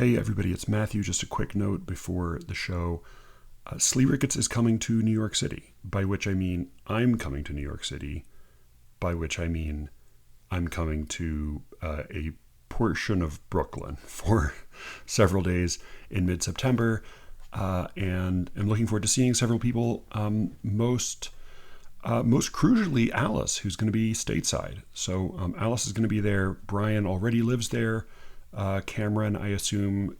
Hey everybody, it's Matthew. Just a quick note before the show. SLEERICKETS is coming to New York City, by which I mean I'm coming to New York City, by which I mean I'm coming to a portion of Brooklyn for several days in mid-September, and I'm looking forward to seeing several people, most crucially Alice, who's going to be stateside. So Alice is going to be there. Brian already lives there. Cameron, I assume,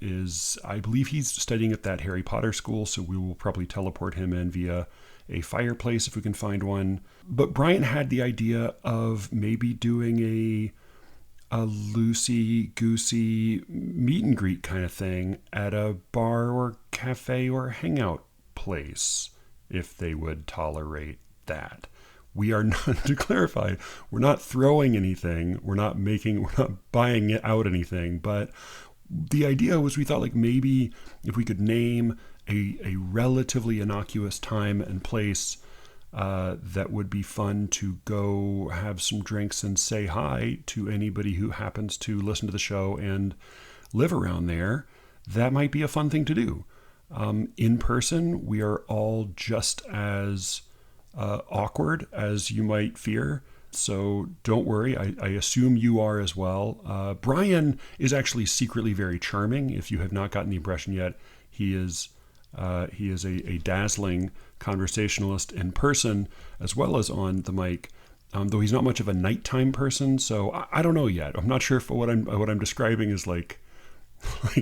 I believe he's studying at that Harry Potter school, so we will probably teleport him in via a fireplace if we can find one. But Brian had the idea of maybe doing a loosey-goosey meet and greet kind of thing at a bar or cafe or hangout place, if they would tolerate that. We are not, to clarify, we're not throwing anything. We're not buying out anything. But the idea was, we thought like maybe if we could name a relatively innocuous time and place that would be fun to go have some drinks and say hi to anybody who happens to listen to the show and live around there, that might be a fun thing to do. In person, we are all just as awkward as you might fear. So don't worry. I assume you are as well. Brian is actually secretly very charming. If you have not gotten the impression yet, he is a dazzling conversationalist in person as well as on the mic. Though he's not much of a nighttime person, so I don't know yet. I'm not sure if what I'm describing is like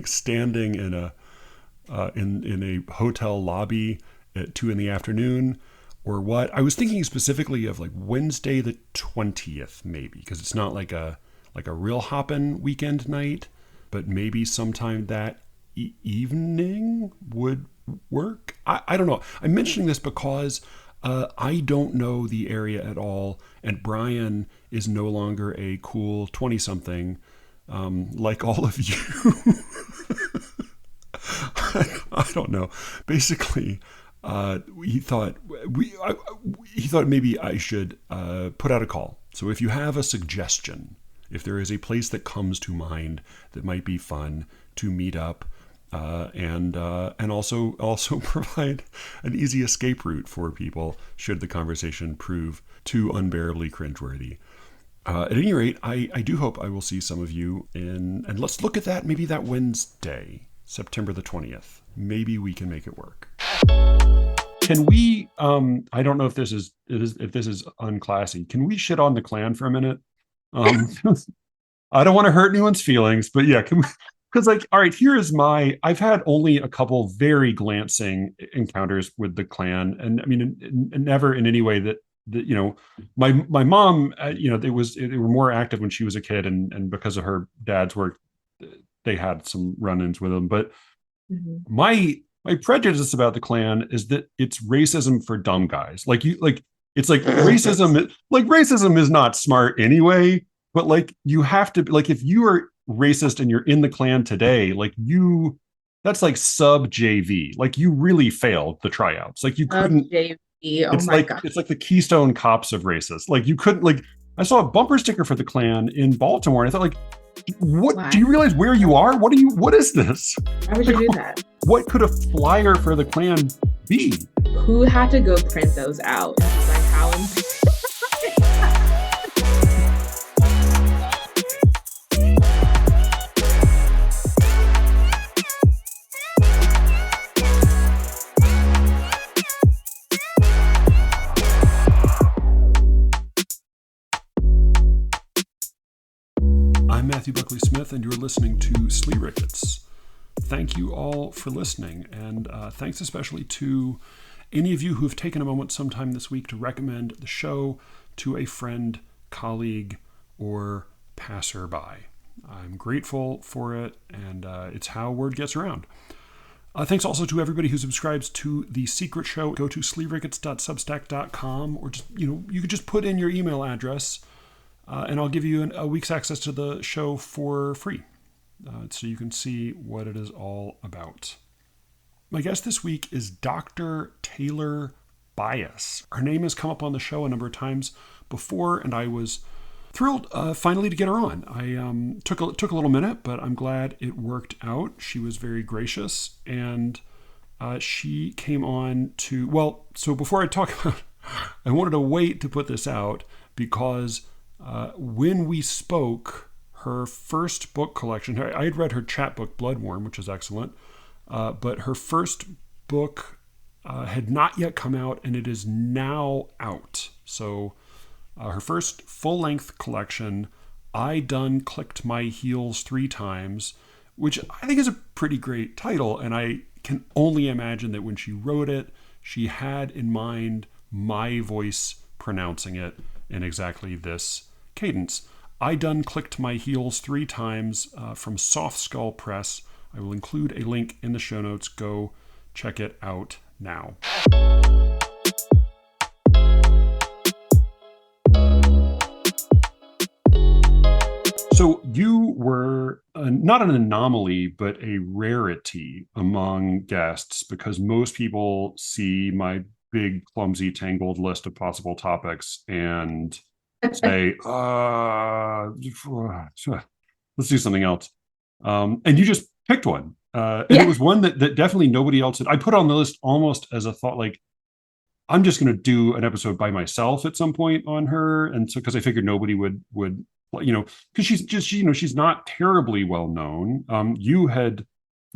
standing in a hotel lobby at 2 p.m. or what. I was thinking specifically of like Wednesday the 20th, maybe, because it's not like a real hoppin' weekend night, but maybe sometime that evening would work. I don't know. I'm mentioning this because I don't know the area at all, and Brian is no longer a cool 20-something like all of you. I don't know. Basically, he thought maybe I should put out a call. So if you have a suggestion, if there is a place that comes to mind that might be fun to meet up, and also provide an easy escape route for people should the conversation prove too unbearably cringeworthy. At any rate, I do hope I will see some of you and let's look at that, maybe that Wednesday, September the 20th. Maybe we can make it work. Can we, I don't know if this is unclassy. Can we shit on the Klan for a minute? I don't want to hurt anyone's feelings, but yeah, can we? Because all right, I've had only a couple very glancing encounters with the Klan, and I mean, never in any way that my mom, they were more active when she was a kid, and because of her dad's work, they had some run-ins with them. But my prejudice about the Klan is that it's racism for dumb guys. It's like racism. Like racism is not smart anyway, but you have to if you are racist and you're in the Klan today, that's like sub JV. You really failed the tryouts. You couldn't. JV. Oh my God. It's like the Keystone Cops of racists. You couldn't. I saw a bumper sticker for the Klan in Baltimore, and I thought, what? Do you realize where you are? What is this? Why would you do that? What could a flyer for the Klan be? Who had to go print those out? How? I'm Matthew Buckley Smith, and you're listening to SLEERICKETS. Thank you all for listening, and thanks especially to any of you who have taken a moment sometime this week to recommend the show to a friend, colleague, or passerby. I'm grateful for it, and it's how word gets around. Thanks also to everybody who subscribes to The Secret Show. Go to sleerickets.substack.com, or just you could just put in your email address, and I'll give you a week's access to the show for free, so you can see what it is all about. My guest this week is Dr. Taylor Byas. Her name has come up on the show a number of times before, and I was Thrilled finally to get her on. I took a little minute, but I'm glad it worked out. She was very gracious, and she came on to, well, so before I talk about, I wanted to wait to put this out because when we spoke, her first book collection, I had read her chapbook Bloodworm, which is excellent, but her first book had not yet come out, and it is now out. So her first full-length collection, I Done Clicked My Heels 3 Times, which I think is a pretty great title, and I can only imagine that when she wrote it, she had in mind my voice pronouncing it in exactly this cadence. I Done Clicked My Heels 3 Times from Soft Skull Press. I will include a link in the show notes. Go check it out now. So you were not an anomaly, but a rarity among guests, because most people see my big, clumsy, tangled list of possible topics and say, let's do something else. And you just picked one. And it was one that definitely nobody else had. I put on the list almost as a thought, like, I'm just going to do an episode by myself at some point on her. And so, because I figured nobody would, because she's just, she's not terribly well known. You had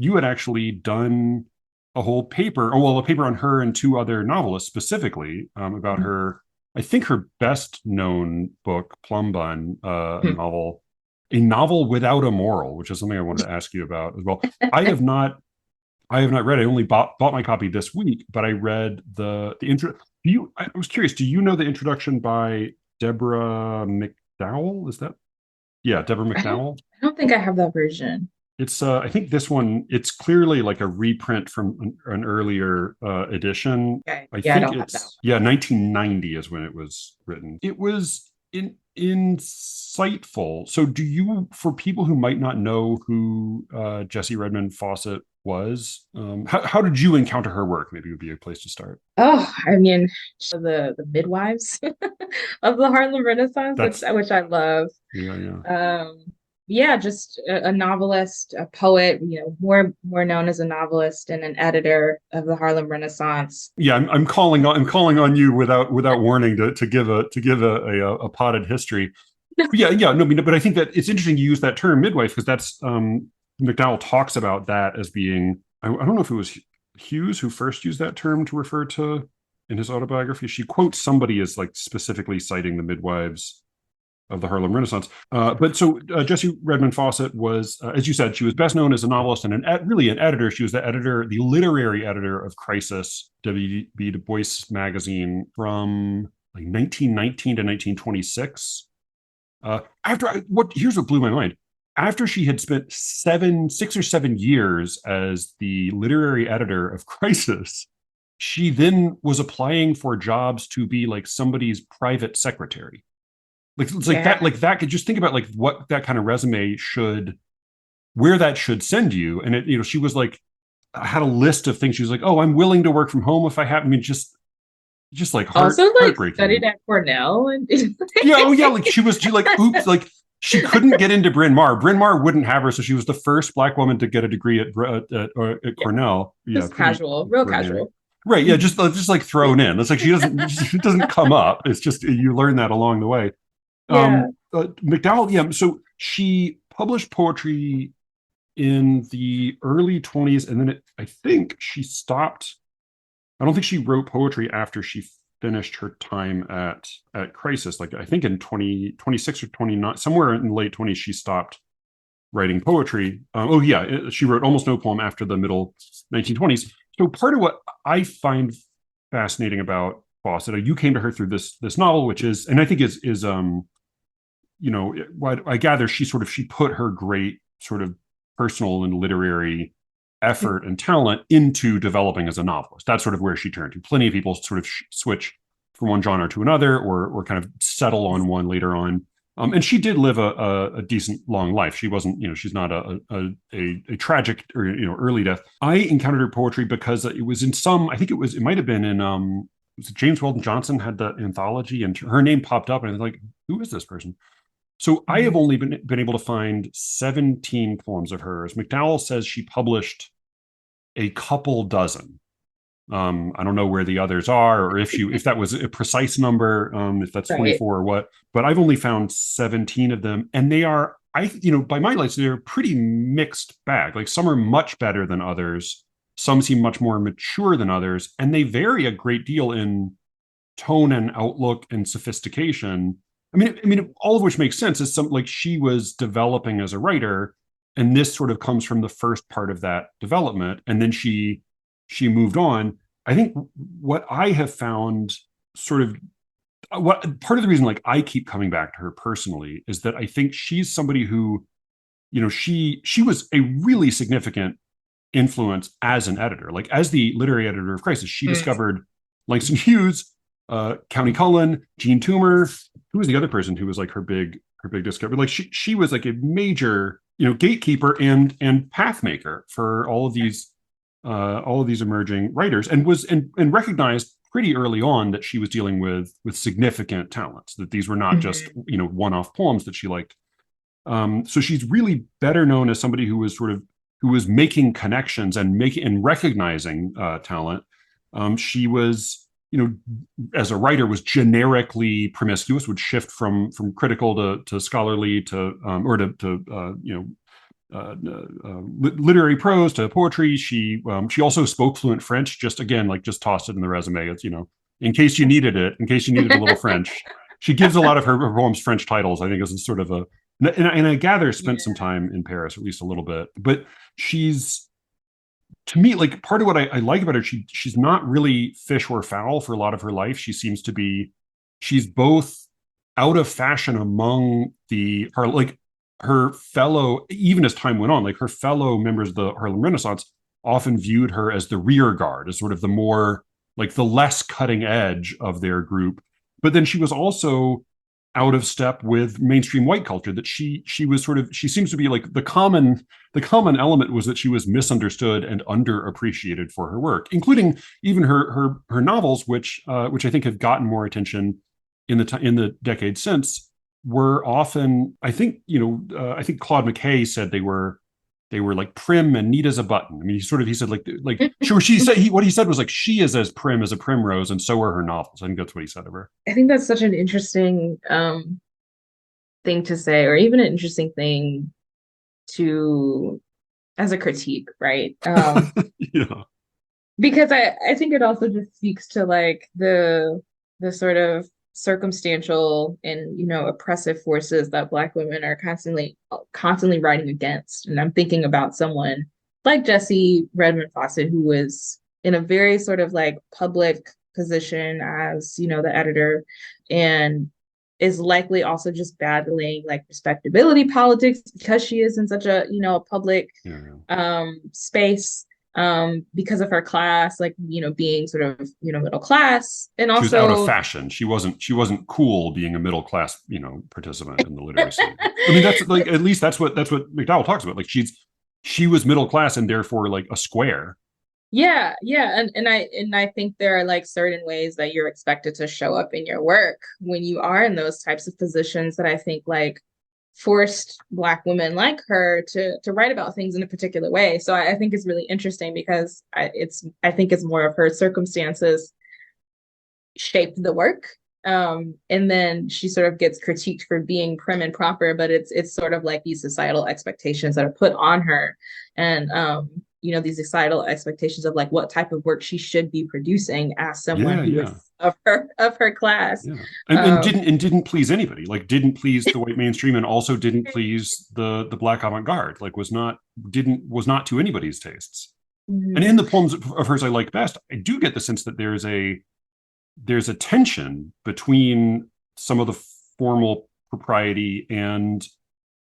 actually done a whole paper, a paper on her and 2 other novelists specifically about her. I think her best known book, Plum Bun, a novel without a moral, which is something I wanted to ask you about as well. I have not read it. I only bought my copy this week, but I read the intro. I was curious, do you know the introduction by Deborah McDowell? Is that? Yeah, Deborah McDowell. I don't think I have that version. It's I think this one, it's clearly like a reprint from an earlier edition. Okay. I think it's 1990 is when it was written. It was insightful. So do you, for people who might not know who Jessie Redmon-Fauset was, how did you encounter her work? Maybe would be a place to start. Oh, I mean, the midwives of the Harlem Renaissance, which I love. Just a novelist, a poet, more known as a novelist and an editor of the Harlem Renaissance. Yeah, I'm calling on you without warning to give a potted history. But I think that it's interesting you use that term midwife, because that's McDowell talks about that as being, I don't know if it was Hughes who first used that term to refer to in his autobiography. She quotes somebody as like specifically citing the midwives of the Harlem Renaissance. But so Jessie Redmon-Fauset was, as you said, she was best known as a novelist and really an editor. She was the literary editor of Crisis, W.B. Du Bois magazine, from like 1919 to 1926. Here's what blew my mind. After she had spent 6 or 7 years as the literary editor of Crisis, she then was applying for jobs to be like somebody's private secretary. That could just think about like what that kind of resume where that should send you. And it, she was like, had a list of things. She was like, oh, I'm willing to work from home if I have, just like heartbreaking. Studied at Cornell. And oops, like she couldn't get into Bryn Mawr. Bryn Mawr wouldn't have her. So she was the first Black woman to get a degree at Cornell. Just casual. Right. Yeah. Just like thrown in. It's like it doesn't come up. It's just, you learn that along the way. McDowell, so she published poetry in the early 20s, and then I think she stopped. I don't think she wrote poetry after she finished her time at Crisis. Like I think in 26 or 29, somewhere in the late 20s, she stopped writing poetry. She wrote almost no poem after the middle 1920s. So part of what I find fascinating about Fauset, you came to her through this novel, which is, and I think is what I gather, she put her great sort of personal and literary effort and talent into developing as a novelist. That's sort of where she turned to. Plenty of people sort of switch from one genre to another, or kind of settle on one later on. And she did live a decent long life. She wasn't, she's not a tragic or early death. I encountered her poetry because it was in it might have been in James Weldon Johnson had the anthology, and her name popped up, and I was like, who is this person? So I have Mhm. only been able to find 17 poems of hers. McDowell says she published a couple dozen. I don't know where the others are, or if that was a precise number, if that's Right. 24 or what. But I've only found 17 of them, and they are, by my lights, they're a pretty mixed bag. Like some are much better than others, some seem much more mature than others, and they vary a great deal in tone and outlook and sophistication. All of which makes sense. Is some like she was developing as a writer, and this sort of comes from the first part of that development, and then she moved on. I think what I have found sort of what part of the reason like I keep coming back to her personally is that I think she's somebody who, she was a really significant influence as an editor. Like as the literary editor of Crisis, she Mm. discovered Langston Hughes, County Cullen, Jean Toomer. Who was the other person who was like her big discovery? Like she was like a major, gatekeeper and pathmaker for all of these emerging writers, and was and recognized pretty early on that she was dealing with significant talents. That these were not just Mhm. one-off poems that she liked. So she's really better known as somebody who was making connections and making and recognizing talent. She was, as a writer, was generically promiscuous, would shift from critical to scholarly to or to literary prose to poetry. She also spoke fluent French. Just again, like just tossed it in the resume. It's in case you needed it, in case you needed a little French. She gives a lot of her poems French titles. I think as a sort of a and I gather spent some Yeah. time in Paris, at least a little bit. But she's to me like part of what I like about her. She's not really fish or fowl for a lot of her life. She seems to be. She's both out of fashion among her like her fellow, even as time went on, like her fellow members of the Harlem Renaissance often viewed her as the rear guard, as sort of the more like the less cutting edge of their group. But then she was also out of step with mainstream white culture. That she was sort of she seems to be like the common element was that she was misunderstood and underappreciated for her work, including even her novels, which I think have gotten more attention in the decades since, were often, I think Claude McKay said they were like prim and neat as a button. I mean, he said like sure she said what he said was like she is as prim as a primrose and so are her novels. I think that's what he said of her. I think that's such an interesting thing to say, or even an interesting thing to as a critique, right? Yeah. Because I think it also just speaks to like the sort of circumstantial and oppressive forces that Black women are constantly writing against. And I'm thinking about someone like Jessie-Redmon-Fauset, who was in a very sort of like public position as the editor, and is likely also just battling like respectability politics because she is in such a a public Yeah. space, because of her class, like being sort of middle class, and She was out of also fashion. She wasn't cool being a middle class, participant in the literary scene. I mean, that's like at least that's what McDowell talks about. Like she was middle class and therefore like a square. yeah, and I think there are like certain ways that you're expected to show up in your work when you are in those types of positions that I think like forced Black women like her to write about things in a particular way. So I think it's really interesting because I think it's more of her circumstances shaped the work. And then she sort of gets critiqued for being prim and proper, but it's sort of like these societal expectations that are put on her, and these societal expectations of like what type of work she should be producing as someone Yeah, who yeah. is of her class. Yeah. And Um, didn't please anybody. Like didn't please the white mainstream and also didn't please the black avant-garde. Like was not to anybody's tastes. And in mhm. the poems of hers I like best, I do get the sense that there's a tension between some of the formal propriety and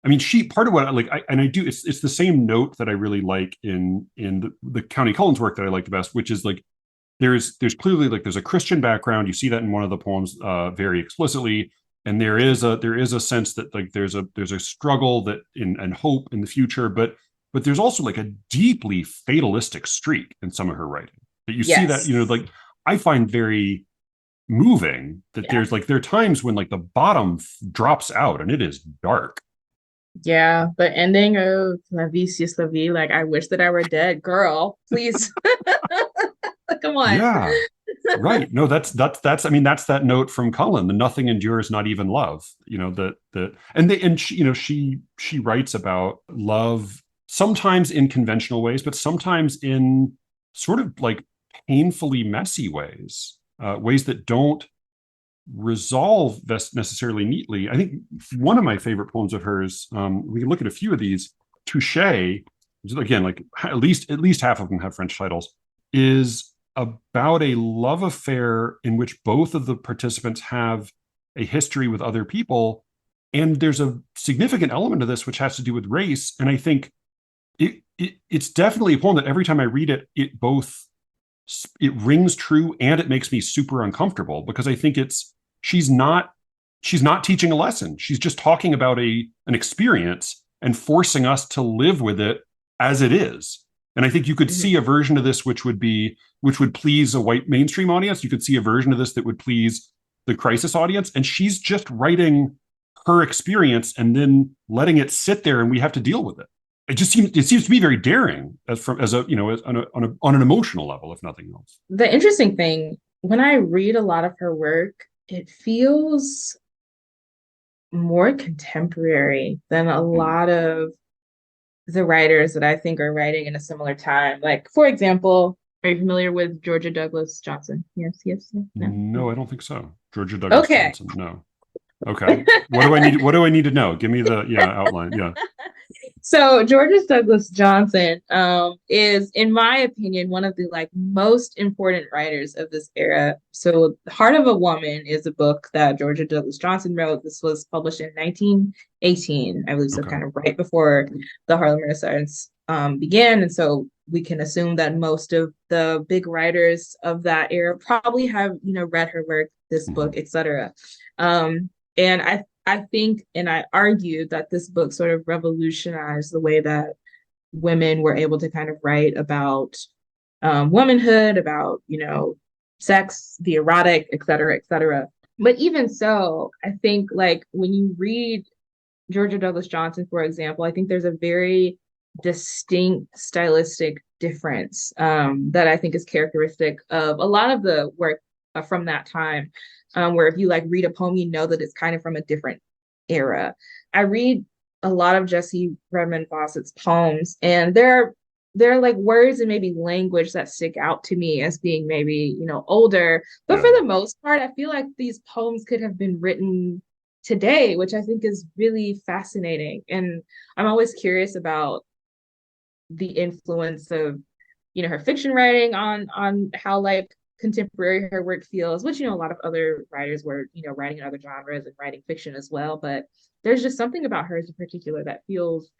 I mean she part of what I like I do it's the same note that I really like in the County Cullen's work that I like the best, which is like there's clearly like there's a Christian background. You see that in one of the poems very explicitly, and there is a sense that like there's a struggle that in and hope in the future, but there's also like a deeply fatalistic streak in some of her writing that you see that Yes. like I find very moving that Yeah. there are times when like the bottom drops out and it is dark. Yeah, the ending of La Vie c'est la vie, like I wish that I were dead, girl. Please. Come on. Yeah. Right. No, that's I mean, that's that note from Cullen, the nothing endures, not even love. And she, she writes about love sometimes in conventional ways, but sometimes in sort of like painfully messy ways, ways that don't resolve necessarily neatly. I think one of my favorite poems of hers, we can look at a few of these. Touche, again, like at least half of them have French titles, is about a love affair in which both of the participants have a history with other people. And there's a significant element of this which has to do with race. And I think it's definitely a poem that every time I read it, it rings true and it makes me super uncomfortable, because I think she's not teaching a lesson. She's just talking about an experience and forcing us to live with it as it is. And I think you could see a version of this which would please a white mainstream audience. You could see a version of this that would please the crisis audience. And she's just writing her experience and then letting it sit there, and we have to deal with it. It seems to be very daring on an emotional level, if nothing else. The interesting thing, when I read a lot of her work, it feels more contemporary than a lot of the writers that I think are writing in a similar time. Like, for example, are you familiar with Georgia Douglas Johnson? Yes, yes, yes. No. No, I don't think so. Georgia Douglas Okay. Johnson. No. Okay. What do I need to know? Give me the outline. Yeah. So Georgia Douglas Johnson is, in my opinion, one of the like most important writers of this era. So The Heart of a Woman is a book that Georgia Douglas Johnson wrote. This was published in 1918, I believe, so kind of right before the Harlem Renaissance began. And so we can assume that most of the big writers of that era probably have, read her work, this book, etc. And I think, and I argue that this book sort of revolutionized the way that women were able to kind of write about womanhood, about, sex, the erotic, et cetera, et cetera. But even so, I think like when you read Georgia Douglas Johnson, for example, I think there's a very distinct stylistic difference that I think is characteristic of a lot of the work from that time. Where if you like read a poem, you know that it's kind of from a different era. I read a lot of Jessie Redmon-Fauset's poems, and there are like words and maybe language that stick out to me as being maybe, older. But for the most part, I feel like these poems could have been written today, which I think is really fascinating. And I'm always curious about the influence of, her fiction writing on how like contemporary her work feels, which, a lot of other writers were, writing in other genres and writing fiction as well. But there's just something about hers in particular that feels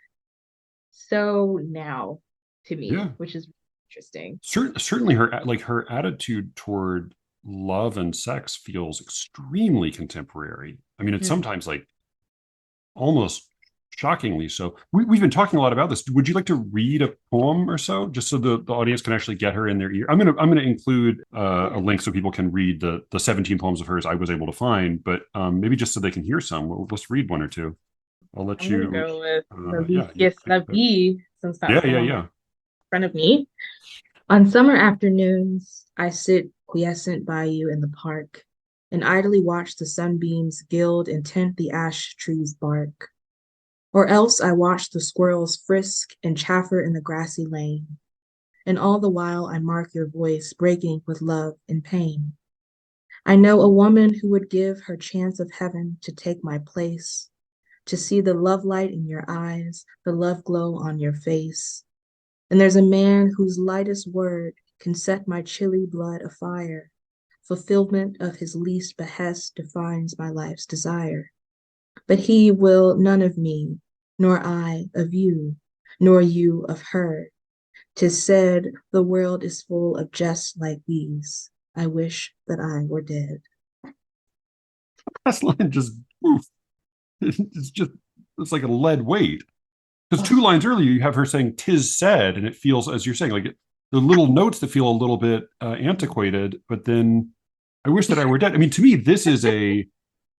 so now to me, which is interesting. Certainly her attitude toward love and sex feels extremely contemporary. I mean, it's sometimes like almost shockingly so. We've been talking a lot about this. Would you like to read a poem or so, just so the audience can actually get her in their ear? I'm gonna include a link so people can read the 17 poems of hers I was able to find, but maybe just so they can hear some. Let's read one or two. I'll let you go with La Vie, since that's in front of me. On summer afternoons, I sit quiescent by you in the park and idly watch the sunbeams gild and tint the ash tree's bark. Or else I watch the squirrels frisk and chaffer in the grassy lane. And all the while I mark your voice breaking with love and pain. I know a woman who would give her chance of heaven to take my place, to see the love light in your eyes, the love glow on your face. And there's a man whose lightest word can set my chilly blood afire. Fulfillment of his least behest defines my life's desire. But he will none of me, nor I of you, nor you of her. 'Tis said the world is full of jests like these. I wish that I were dead. Last line just it's like a lead weight. Because 2 lines earlier you have her saying "'tis said," and it feels, as you're saying, like the little notes that feel a little bit antiquated, but then I wish that I were dead. I mean, to me, this is a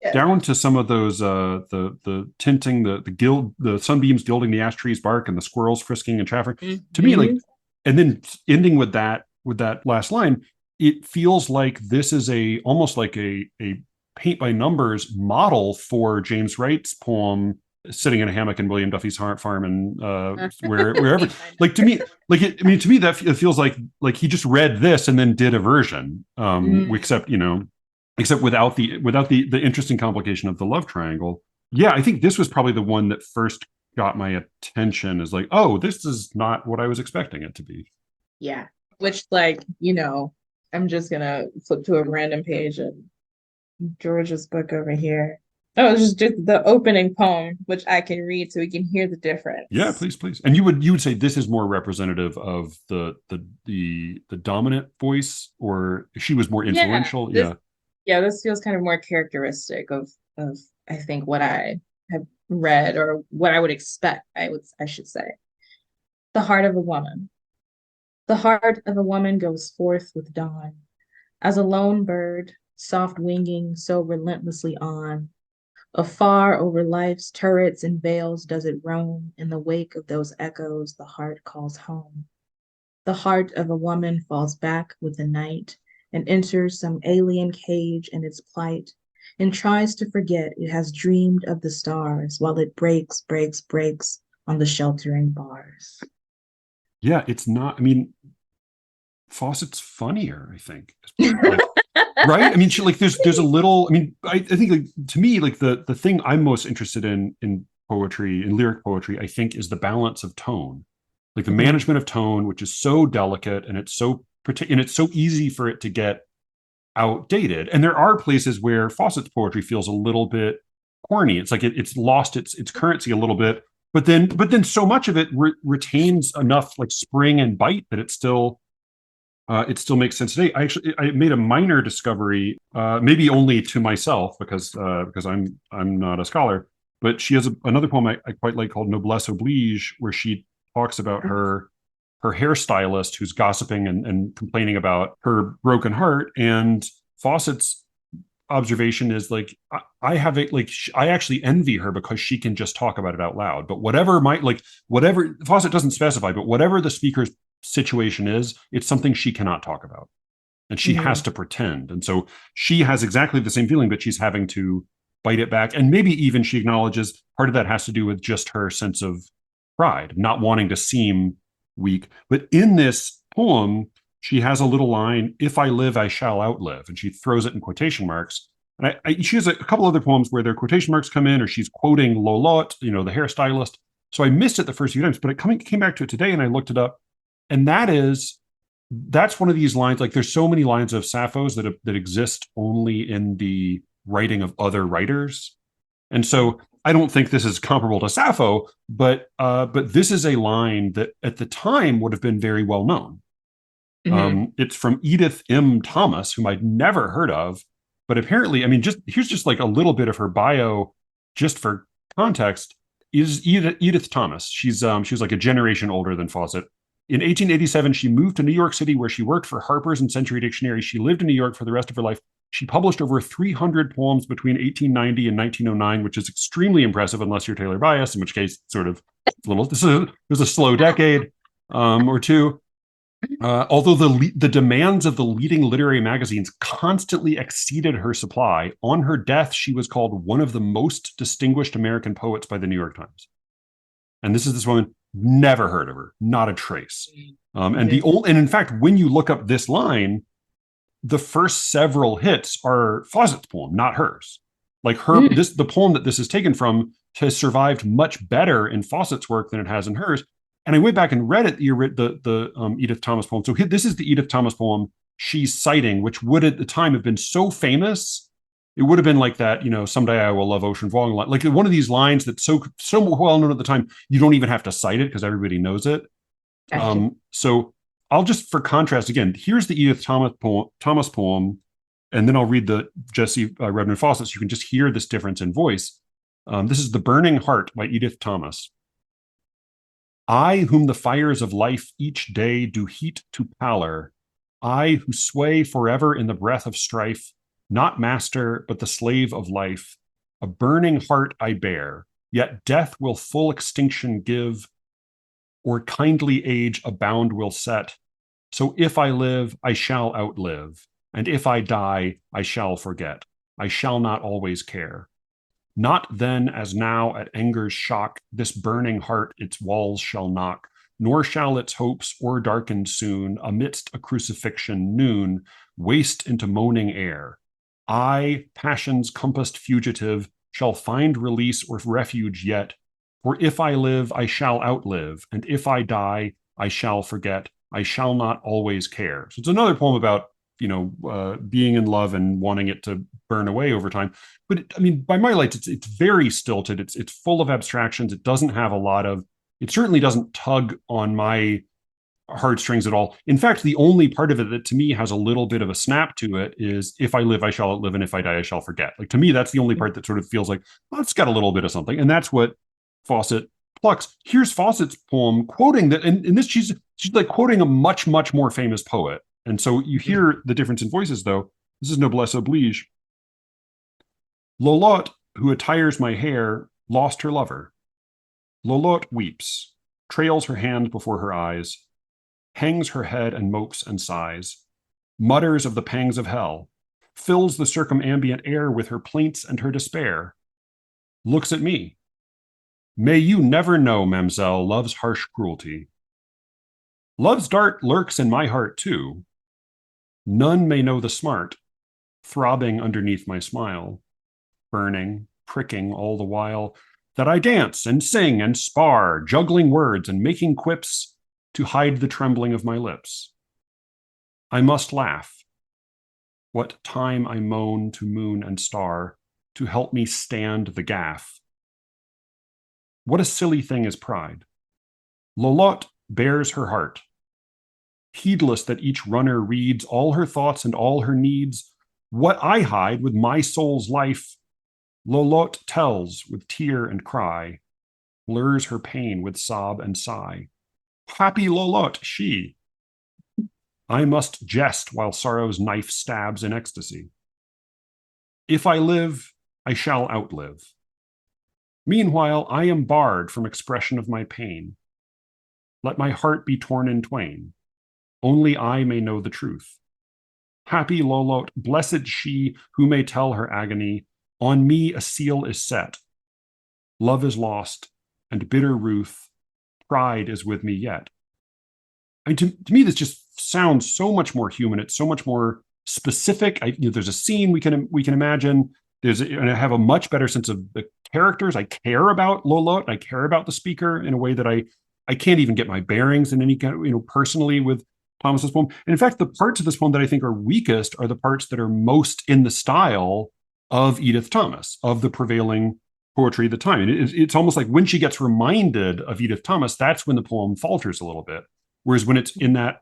Yeah. down to some of those the tinting, the sunbeams gilding the ash tree's bark, and the squirrels frisking and chaffering. To me, like, and then ending with that last line, it feels like this is almost like a paint by numbers model for James Wright's poem "Sitting in a Hammock in William Duffy's Farm," and wherever. Like, to me, to me that it feels like he just read this and then did a version, except without the interesting complication of the love triangle. Yeah, I think this was probably the one that first got my attention, is like, oh, this is not what I was expecting it to be. Yeah. Which, like, I'm just gonna flip to a random page of George's book over here. Oh, it's just the opening poem, which I can read so we can hear the difference. Yeah, please. And you would say this is more representative of the dominant voice, or she was more influential? This feels kind of more characteristic of I think what I have read, or what I would expect, I should say. The heart of a woman. The heart of a woman goes forth with dawn, as a lone bird, soft winging so relentlessly on. Afar over life's turrets and vales does it roam, in the wake of those echoes the heart calls home. The heart of a woman falls back with the night, and enters some alien cage in its plight, and tries to forget it has dreamed of the stars, while it breaks on the sheltering bars. Yeah, it's not, I mean, Fauset's funnier, I think. Like, right? I mean, there's a little, I mean, I think, like, to me, like, the thing I'm most interested in poetry, in lyric poetry, I think, is the balance of tone. Like, the management of tone, which is so delicate, and it's so easy for it to get outdated. And there are places where Fauset's poetry feels a little bit corny. It's like it's lost its currency a little bit, but then so much of it retains enough, like, spring and bite, that it still makes sense today. I made a minor discovery, maybe only to myself, because I'm not a scholar, but she has another poem I quite like, called Noblesse Oblige, where she talks about her hairstylist who's gossiping and complaining about her broken heart. And Fauset's observation is, like, I have it, like, I actually envy her because she can just talk about it out loud. But whatever Fauset doesn't specify, but whatever the speaker's situation is, it's something she cannot talk about, and she has to pretend. And so she has exactly the same feeling, but she's having to bite it back. And maybe even she acknowledges part of that has to do with just her sense of pride, not wanting to seem weak. But in this poem, she has a little line, "If I live, I shall outlive," and she throws it in quotation marks. And she has a couple other poems where their quotation marks come in, or she's quoting Lolotte, the hairstylist. So I missed it the first few times, but I came back to it today and I looked it up. And that's one of these lines. Like, there's so many lines of Sappho's that exist only in the writing of other writers. And so I don't think this is comparable to Sappho, but this is a line that at the time would have been very well known. It's from Edith M. Thomas, whom I'd never heard of, but apparently, I mean, here's just like a little bit of her bio, just for context. Is Edith Thomas? She was like a generation older than Fauset. In 1887, she moved to New York City, where she worked for Harper's and Century Dictionary. She lived in New York for the rest of her life. She published over 300 poems between 1890 and 1909, which is extremely impressive, unless you're Taylor Byas, in which case, sort of this was a slow decade or two. Although the demands of the leading literary magazines constantly exceeded her supply, on her death, she was called one of the most distinguished American poets by the New York Times. And this woman, never heard of her, not a trace. And in fact, when you look up this line, the first several hits are Fauset's poem, not hers. Like, the poem that this is taken from has survived much better in Fauset's work than it has in hers. And I went back and read it, the Edith Thomas poem. So this is the Edith Thomas poem she's citing, which would at the time have been so famous. It would have been like that, "Someday I will love ocean falling," like one of these lines that's so well known at the time, you don't even have to cite it because everybody knows it. So I'll just, for contrast, again, here's the Edith Thomas poem, and then I'll read the jessie-redmon-fauset, so you can just hear this difference in voice. This is "The Burning Heart" by Edith Thomas. "I, whom the fires of life each day do heat to pallor, I who sway forever in the breath of strife, not master, but the slave of life. A burning heart I bear, yet death will full extinction give, or kindly age a bound will set. So if I live, I shall outlive, and if I die, I shall forget. I shall not always care. Not then as now at anger's shock, this burning heart its walls shall knock, nor shall its hopes or darken soon, amidst a crucifixion noon, waste into moaning air. I, passion's compassed fugitive, shall find release or refuge yet, for if I live, I shall outlive, and if I die, I shall forget. I shall not always care. So it's another poem about, being in love and wanting it to burn away over time. But I mean, by my lights, it's very stilted. It's full of abstractions. It doesn't have a lot of. It certainly doesn't tug on my heartstrings at all. In fact, the only part of it that to me has a little bit of a snap to it is if I live, I shall outlive, and if I die, I shall forget. Like to me, that's the only part that sort of feels like, well, it's got a little bit of something. And that's what Fauset plucks. Here's Fauset's poem quoting that, and in this, she's like quoting a much, much more famous poet. And so you hear the difference in voices, though. This is Noblesse Oblige. Lolotte, who attires my hair, lost her lover. Lolotte weeps, trails her hand before her eyes, hangs her head and mopes and sighs, mutters of the pangs of hell, fills the circumambient air with her plaints and her despair, looks at me. May you never know, Mamselle, love's harsh cruelty. Love's dart lurks in my heart, too. None may know the smart, throbbing underneath my smile, burning, pricking all the while, that I dance and sing and spar, juggling words and making quips to hide the trembling of my lips. I must laugh. What time I moan to moon and star to help me stand the gaff. What a silly thing is pride. Lolotte bears her heart, heedless that each runner reads all her thoughts and all her needs. What I hide with my soul's life, Lolotte tells with tear and cry, blurs her pain with sob and sigh. Happy Lolotte, she. I must jest while sorrow's knife stabs in ecstasy. If I live, I shall outlive. Meanwhile, I am barred from expression of my pain. Let my heart be torn in twain. Only I may know the truth. Happy Lolotte, blessed she who may tell her agony. On me a seal is set. Love is lost, and bitter ruth, pride is with me yet. I mean, to me, this just sounds so much more human. It's so much more specific. There's a scene we can imagine. And I have a much better sense of the characters. I care about Lolotte. I care about the speaker in a way that I can't even get my bearings in any kind of, personally with Thomas's poem. And in fact, the parts of this poem that I think are weakest are the parts that are most in the style of Edith Thomas, of the prevailing poetry of the time. And it's almost like when she gets reminded of Edith Thomas, that's when the poem falters a little bit. Whereas when it's in that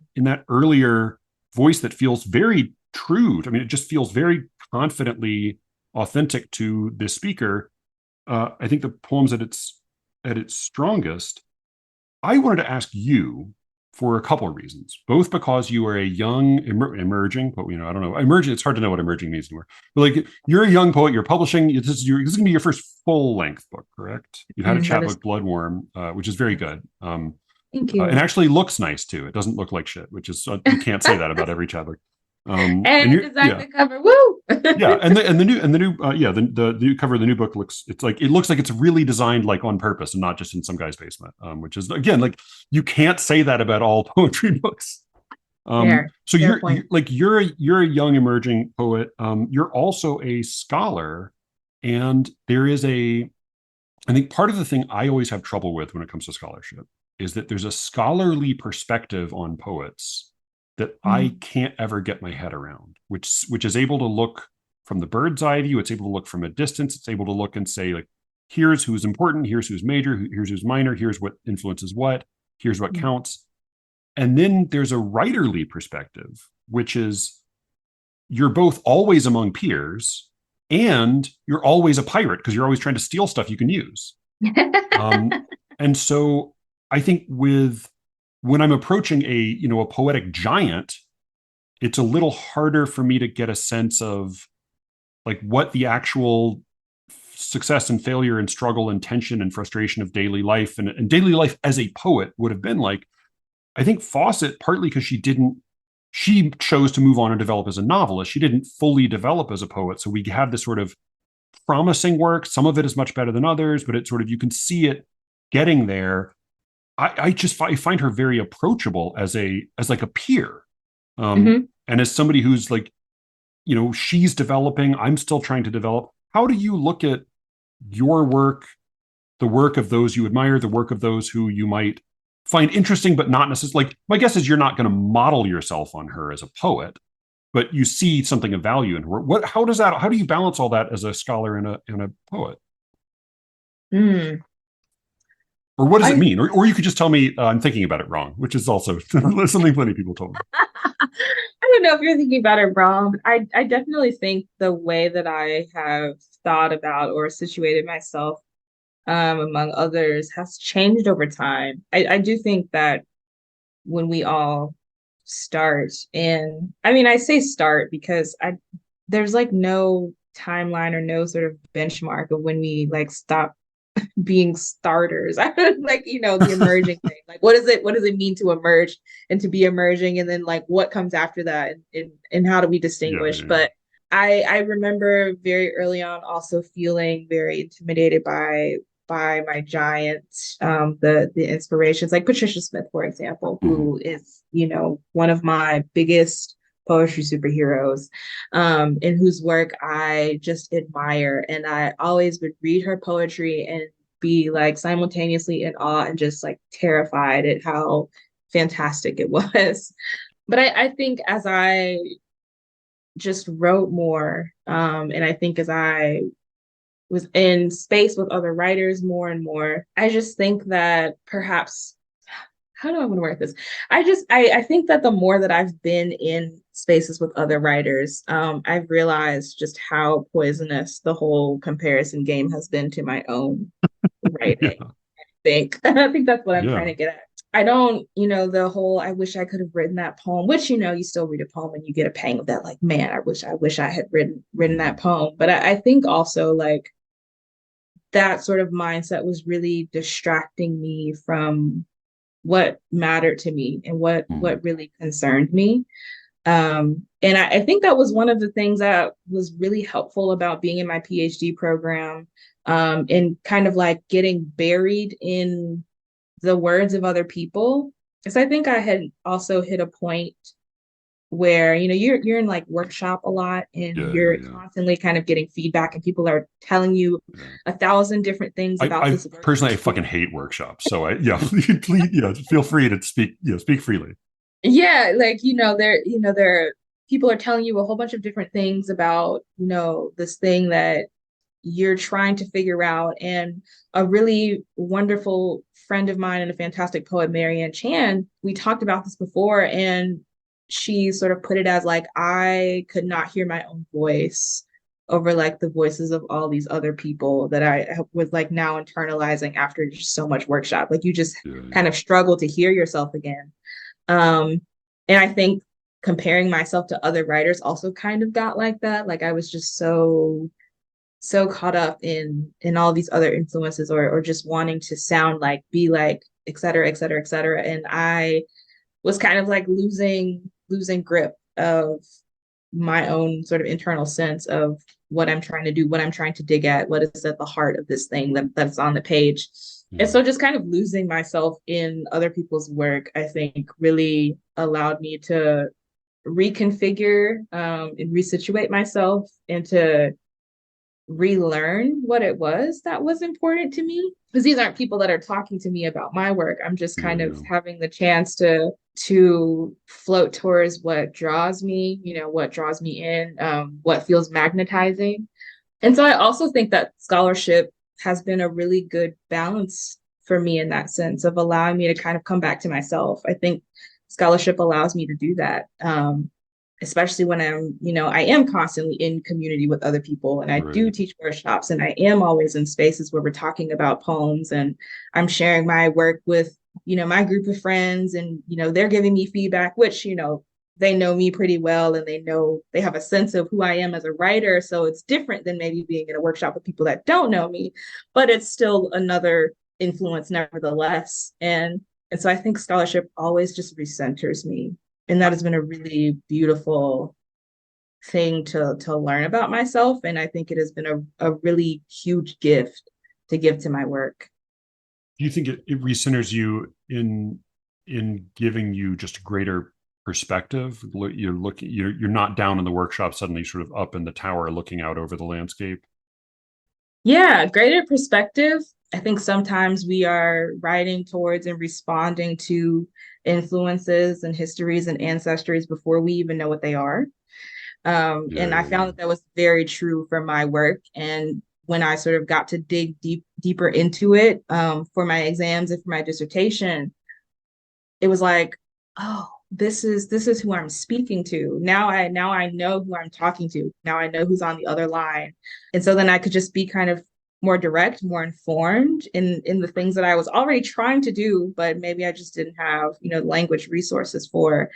earlier voice that feels very true, I mean, it just feels very confidently authentic to this speaker. I think the poem's at its strongest. I wanted to ask you for a couple of reasons, both because you are a young emerging, but I don't know, emerging. It's hard to know what emerging means anymore. But like you're a young poet, you're publishing. This is going to be your first full length book, correct? You had a chapbook, Bloodworm, which is very good. Thank you. And actually looks nice too. It doesn't look like shit, which is you can't say that about every chapbook. And designed the cover. Woo! Yeah, and the new cover of the new book looks like it's really designed like on purpose and not just in some guy's basement. Which is again like you can't say that about all poetry books. So you're a young emerging poet. You're also a scholar, and there is I think part of the thing I always have trouble with when it comes to scholarship is that there's a scholarly perspective on poets that I can't ever get my head around, which is able to look from the bird's eye view. It's able to look from a distance. It's able to look and say, like, here's who's important, here's who's major, here's who's minor, here's what influences what, here's what counts. And then there's a writerly perspective, which is you're both always among peers and you're always a pirate because you're always trying to steal stuff you can use. And so I think when I'm approaching a poetic giant, it's a little harder for me to get a sense of like what the actual success and failure and struggle and tension and frustration of daily life and daily life as a poet would have been like. I think Fawcett, partly because she chose to move on and develop as a novelist. She didn't fully develop as a poet. So we have this sort of promising work. Some of it is much better than others, but it's sort of, you can see it getting there. I find her very approachable as like a peer. Mm-hmm. And as somebody who's like, she's developing, I'm still trying to develop. How do you look at your work, the work of those you admire, the work of those who you might find interesting, but not necessarily? Like, my guess is you're not going to model yourself on her as a poet, but you see something of value in her. How do you balance all that as a scholar and a poet? Mm. Or what does it mean? Or you could just tell me I'm thinking about it wrong, which is also something plenty of people told me. I don't know if you're thinking about it wrong. I definitely think the way that I have thought about or situated myself among others has changed over time. I do think that when we all start, and I mean, I say start because there's like no timeline or no sort of benchmark of when we like stop being starters. I like, the emerging thing. Like, what does it mean to emerge and to be emerging? And then like what comes after that and how do we distinguish? Yeah. But I remember very early on also feeling very intimidated by my giants, the inspirations, like Patricia Smith, for example, who is, one of my biggest poetry superheroes, in whose work I just admire. And I always would read her poetry and be like simultaneously in awe and just like terrified at how fantastic it was. But I think as I just wrote more, and I think as I was in space with other writers more and more, I just think that perhaps, how do I want to word this? I think that the more that I've been in spaces with other writers, I've realized just how poisonous the whole comparison game has been to my own writing. Yeah. I think that's what I'm Yeah. trying to get at. I don't, the whole I wish I could have written that poem, which you still read a poem and you get a pang of that, like, man, I wish I had written that poem. But I think also like that sort of mindset was really distracting me from what mattered to me and what really concerned me. And I think that was one of the things that was really helpful about being in my PhD program, and kind of like getting buried in the words of other people. Because I think I had also hit a point where you're in like workshop a lot and you're constantly kind of getting feedback and people are telling you 1,000 different things about this work. Personally, I fucking hate workshops, so please, feel free to speak freely. Like there people are telling you a whole bunch of different things about this thing that you're trying to figure out. And a really wonderful friend of mine and a fantastic poet, Marianne Chan, we talked about this before, and she sort of put it as like, I could not hear my own voice over like the voices of all these other people that I was like now internalizing after just so much workshop. Like you just kind of struggle to hear yourself again. And I think comparing myself to other writers also kind of got like that. Like I was just so caught up in all these other influences or just wanting to sound like, be like, et cetera, et cetera, et cetera. And I was kind of like losing grip of my own sort of internal sense of what I'm trying to do, what I'm trying to dig at, what is at the heart of this thing that's on the page. And so just kind of losing myself in other people's work, I think really allowed me to reconfigure and resituate myself and to relearn what it was that was important to me. Because these aren't people that are talking to me about my work. I'm just kind of having the chance to float towards what draws me, what draws me in, what feels magnetizing. And so I also think that scholarship has been a really good balance for me in that sense of allowing me to kind of come back to myself. I think scholarship allows me to do that, especially when I am constantly in community with other people and I do teach workshops and I am always in spaces where we're talking about poems and I'm sharing my work with, my group of friends and, they're giving me feedback, which, they know me pretty well, and they have a sense of who I am as a writer. So it's different than maybe being in a workshop with people that don't know me, but it's still another influence nevertheless. And so I think scholarship always just recenters me. And that has been a really beautiful thing to learn about myself. And I think it has been a really huge gift to give to my work. Do you think it recenters you in giving you just greater perspective? You're not down in the workshop suddenly, sort of up in the tower looking out over the landscape. Yeah, greater perspective. I think sometimes we are writing towards and responding to influences and histories and ancestries before we even know what they are. And I found Yeah. that that was very true for my work. And when I sort of got to dig deeper into it, for my exams and for my dissertation, it was like, oh, this is who I'm speaking to. Now I know who I'm talking to. Now I know who's on the other line. And so then I could just be kind of more direct, more informed in the things that I was already trying to do, but maybe I just didn't have, language resources for.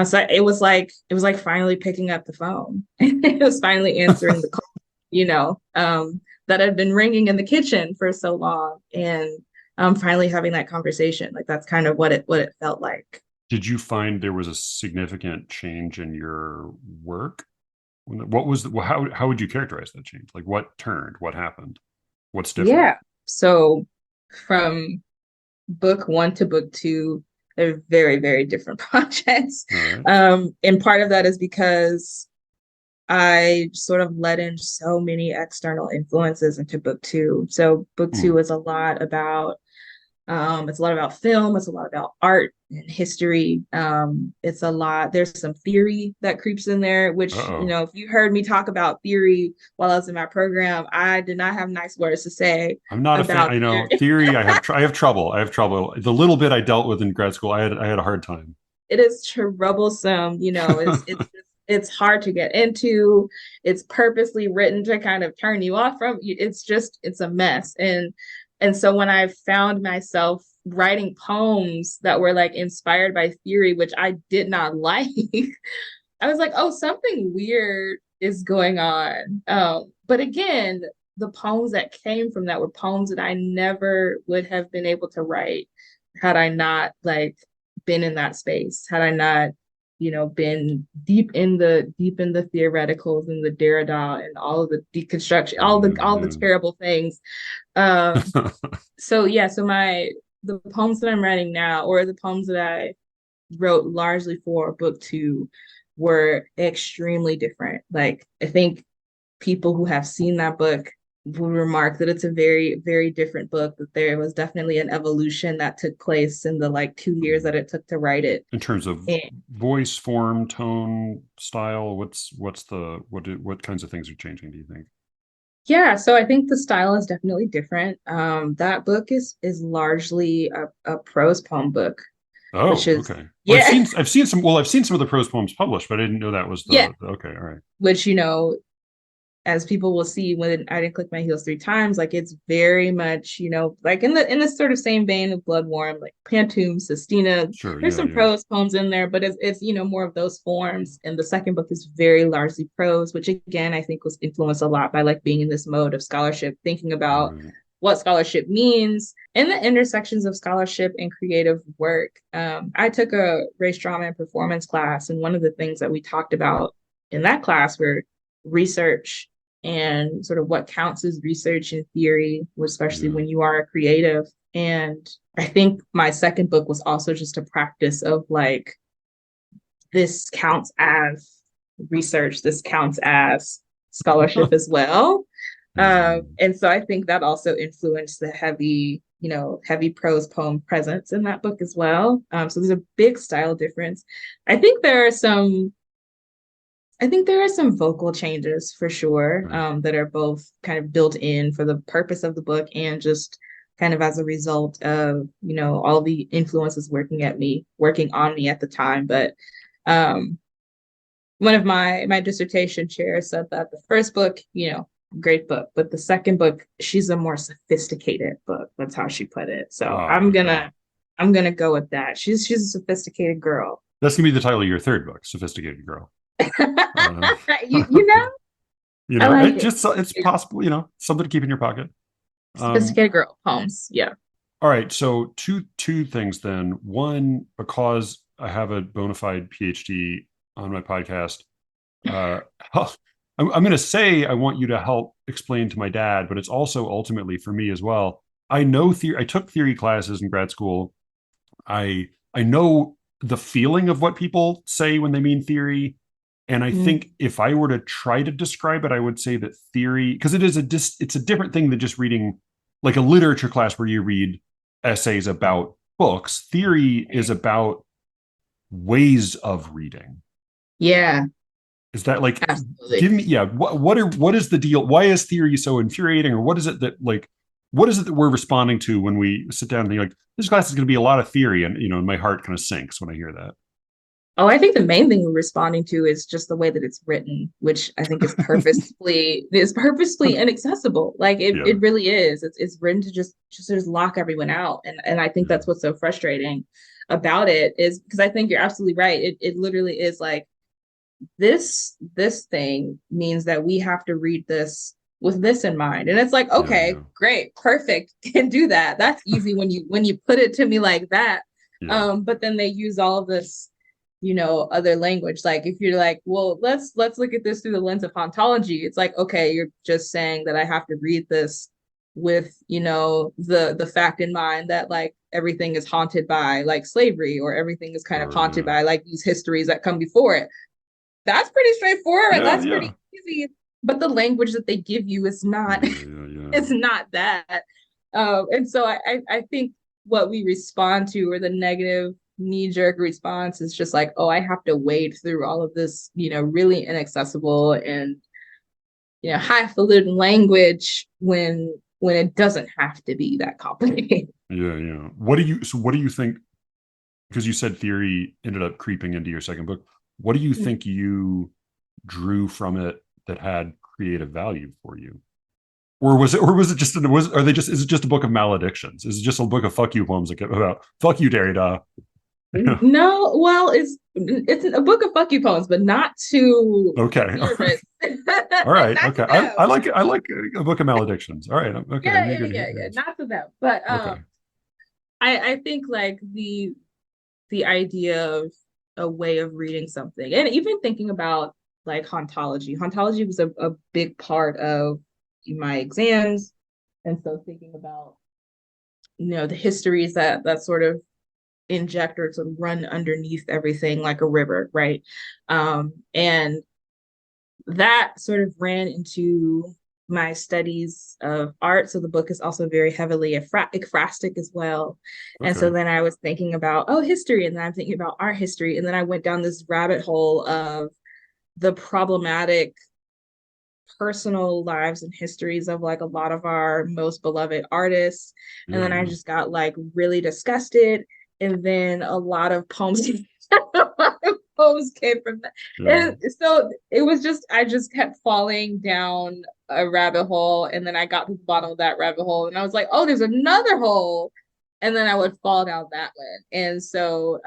So it was like finally picking up the phone. It was finally answering the call, that had been ringing in the kitchen for so long. And finally having that conversation. Like that's kind of what it felt like. Did you find there was a significant change in your work? What was how would you characterize that change? Like what turned? What happened? What's different? Yeah. So from book one to book two, they're very, very different projects. All right. And part of that is because I sort of let in so many external influences into book two. So book Hmm. two is a lot about it's a lot about film, it's a lot about art and history. It's a lot, there's some theory that creeps in there, which, Uh-oh. if you heard me talk about theory while I was in my program, I did not have nice words to say I'm not a fan. about I know theory. theory. I have trouble. I have trouble. The little bit I dealt with in grad school, I had a hard time. It is troublesome, it's hard to get into. It's purposely written to kind of turn you off from. It's a mess. And so when I found myself writing poems that were like inspired by theory, which I did not like, I was like, oh, something weird is going on. But again, the poems that came from that were poems that I never would have been able to write had I not like been in that space, had I not, been deep in the theoreticals and the Derrida and all of the deconstruction, all the Yeah, terrible things. yeah. So yeah, so the poems that I'm writing now, or the poems that I wrote largely for book two, were extremely different. Like I think people who have seen that book will remark that it's a very, very different book, that there was definitely an evolution that took place in the like 2 years that it took to write it. In terms of And voice, form, tone, style, what kinds of things are changing, do you think? yeah, so I think the style is definitely different. That book is largely a prose poem book, which Oh, is okay. Well, yeah, I've seen some of the prose poems published, but I didn't know that was yeah, okay, all right. which as people will see when I didn't click my heels three times, like it's very much, like in the sort of same vein of Blood Warm, like Pantoum, Sistina. Sure, There's yeah, some yeah. prose poems in there, but it's more of those forms. And the second book is very largely prose, which again I think was influenced a lot by like being in this mode of scholarship, thinking about Right. what scholarship means and the intersections of scholarship and creative work. I took a race drama and performance class, and one of the things that we talked about in that class were research and sort of what counts as research and theory, especially Yeah. when you are a creative. And I think my second book was also just a practice of like, this counts as research, this counts as scholarship as well. Mhm. And so I think that also influenced the heavy prose poem presence in that book as well. So there's a big style difference. I think there are some I think there are some vocal changes for sure, Right. that are both kind of built in for the purpose of the book and just kind of as a result of, all the influences working on me at the time. But um, one of my dissertation chairs said that the first book, great book, but the second book, she's a more sophisticated book. That's how she put it. So Ah, I'm okay. gonna I'm gonna go with that. She's a sophisticated girl. That's gonna be the title of your third book, Sophisticated Girl. Uh, You know, I like it it. just it's Yeah. possible, something to keep in your pocket. Um, Sophisticated girl poems. Yeah. all right, so two things then. One, because I have a bona fide PhD on my podcast, uh, I'm going to say I want you to help explain to my dad, but it's also ultimately for me as well. I know theory. I took theory classes in grad school. I know the feeling of what people say when they mean theory, and I Mm. think if I were to try to describe it, I would say that theory, because it's a different thing than just reading like a literature class where you read essays about books. Theory is about ways of reading. Yeah, Is that like, absolutely. give me, yeah, what is the deal? Why is theory so infuriating? Or what is it that like, what is it that we're responding to when we sit down and think like, this class is going to be a lot of theory? And, my heart kind of sinks when I hear Oh, I think the main thing we're responding to is just the way that it's written, which I think is purposefully that. inaccessible. Like it, Yeah. it really is. It's written to just lock everyone out. And I think Yeah. that's what's so frustrating about it is because I think you're absolutely right. It literally is like this thing means that we have to read this with this in mind. And it's like, Yeah. okay, Yeah. great, perfect, can do that. That's easy when you put it to me like that. Yeah. But then they use all of this, other language. Like if you're like, well, let's look at this through the lens of ontology. It's like, okay, you're just saying that I have to read this with, the fact in mind that like everything is haunted by like slavery or everything is kind of Or haunted yeah. by like these histories that come before it. That's pretty straightforward. Yeah. That's Yeah. pretty easy. But the language that they give you is not Yeah. Yeah. Yeah. is not that. And so I think what we respond to or the negative knee-jerk response is just like, oh, I have to wade through all of this, really inaccessible and highfalutin language when it doesn't have to be that complicated. Yeah. Yeah. What do you think? Because you said theory ended up creeping into your second book. What do you think you drew from it that had creative value for you? Or was it just was are they just is it just a book of maledictions? Is it just a book of fuck you poems about fuck you, Derrida? No, well, it's a book of fuck you poems, but not to Okay. All right. theorists, All right. not to Okay. them. I like it. I like a book of maledictions. All right. Okay. I'm Yeah, eager yeah, to yeah, hear yeah, this. not to them. But Okay. I think like the idea of a way of reading something, and even thinking about like hauntology. Hauntology was a big part of my exams, and so thinking about the histories that sort of inject or sort of run underneath everything like a river, right? And that sort of ran into my studies of art. So the book is also very heavily ekphrastic as well. And so Okay. then I was thinking about, oh, history. And then I'm thinking about art history. And then I went down this rabbit hole of the problematic personal lives and histories of like a lot of our most beloved artists. And Yeah. then I Yeah. just got like really disgusted. And then a lot of poems a lot of poems came from that. Yeah. And so it was just I just kept falling down a rabbit hole. And then I got to the bottom of that rabbit hole and I was like, oh, there's another hole. And then I would fall down that one. And so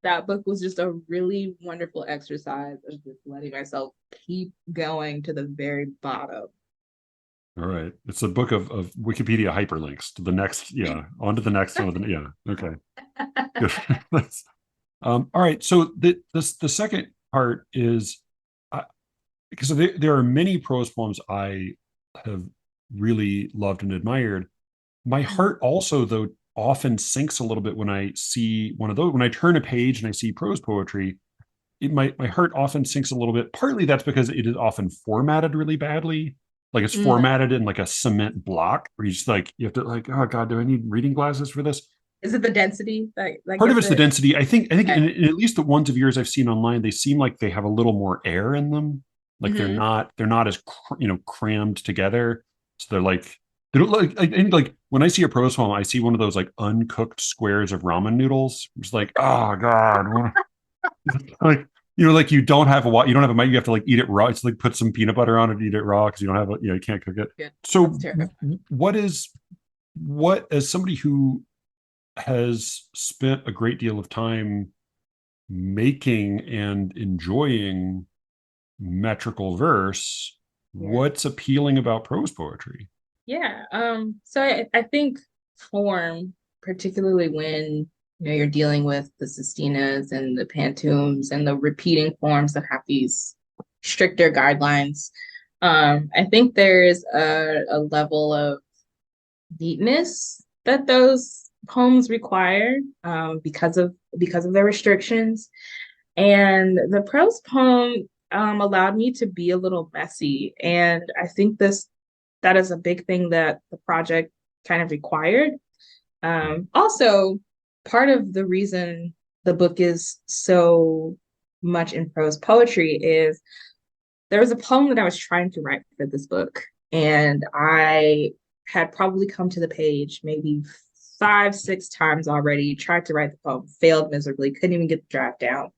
that book was just a really wonderful exercise of just letting myself keep going to the very bottom. All right. It's a book of Wikipedia hyperlinks to the next, yeah, on to the next one. Yeah. Okay. Good. All right. So the second part is because there are many prose poems I have really loved and admired. My heart also, though, often sinks a little bit when I see one of those. When I turn a page and I see prose poetry, my heart often sinks a little bit. Partly that's because it is often formatted really badly. Like it's Mm. formatted in like a cement block where you just like you have to like, oh God, do I need reading glasses for this? Is it the density that Part of gets it's the it? density. I think Okay. in at least the ones of yours I've seen online, they seem like they have a little more air in them. Like Mm-hmm. they're not as crammed together. So they're like they don't like I think like when I see a prose poem, I see one of those like uncooked squares of ramen noodles. It's like, oh God, like like you don't have a mic, you have to like eat it raw. It's like put some peanut butter on it, eat it raw because you don't have you can't cook it. Good. That's So terrible. what as somebody who has spent a great deal of time making and enjoying metrical verse, Yeah. what's appealing about prose poetry? Yeah. So I think form, particularly when you're dealing with the sestinas and the pantoums and the repeating forms that have these stricter guidelines. I think there's a level of neatness that those poems require because of their restrictions. And the prose poem allowed me to be a little messy. And I think that is a big thing that the project kind of required. Also, part of the reason the book is so much in prose poetry is there was a poem that I was trying to write for this book, and I had probably come to the page maybe 5, 6 times already, tried to write the poem, failed miserably, couldn't even get the draft down.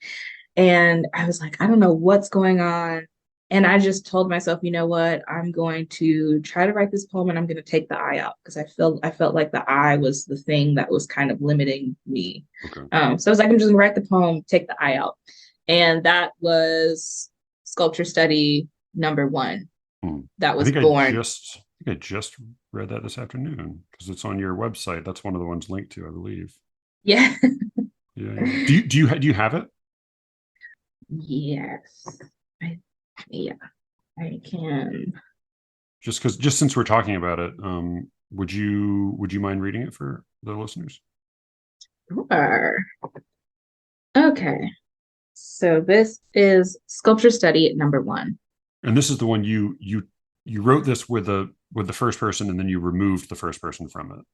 And I was like, I don't know what's going on. And I just told myself, you know what, I'm going to try to write this poem and I'm going to take the I out because I felt like the I was the thing that was kind of limiting me. Okay. So I was like, I'm just going to write the poem, take the I out. And that was sculpture study number 1 that was born. I think I just read that this afternoon because it's on your website. That's one of the ones linked to, I believe. Yeah. Yeah. Do you have it? Yes. Yeah, I can. Just since we're talking about it, would you mind reading it for the listeners? Sure. Okay. So this is sculpture study number 1. And this is the one you wrote this with the first person, and then you removed the first person from it.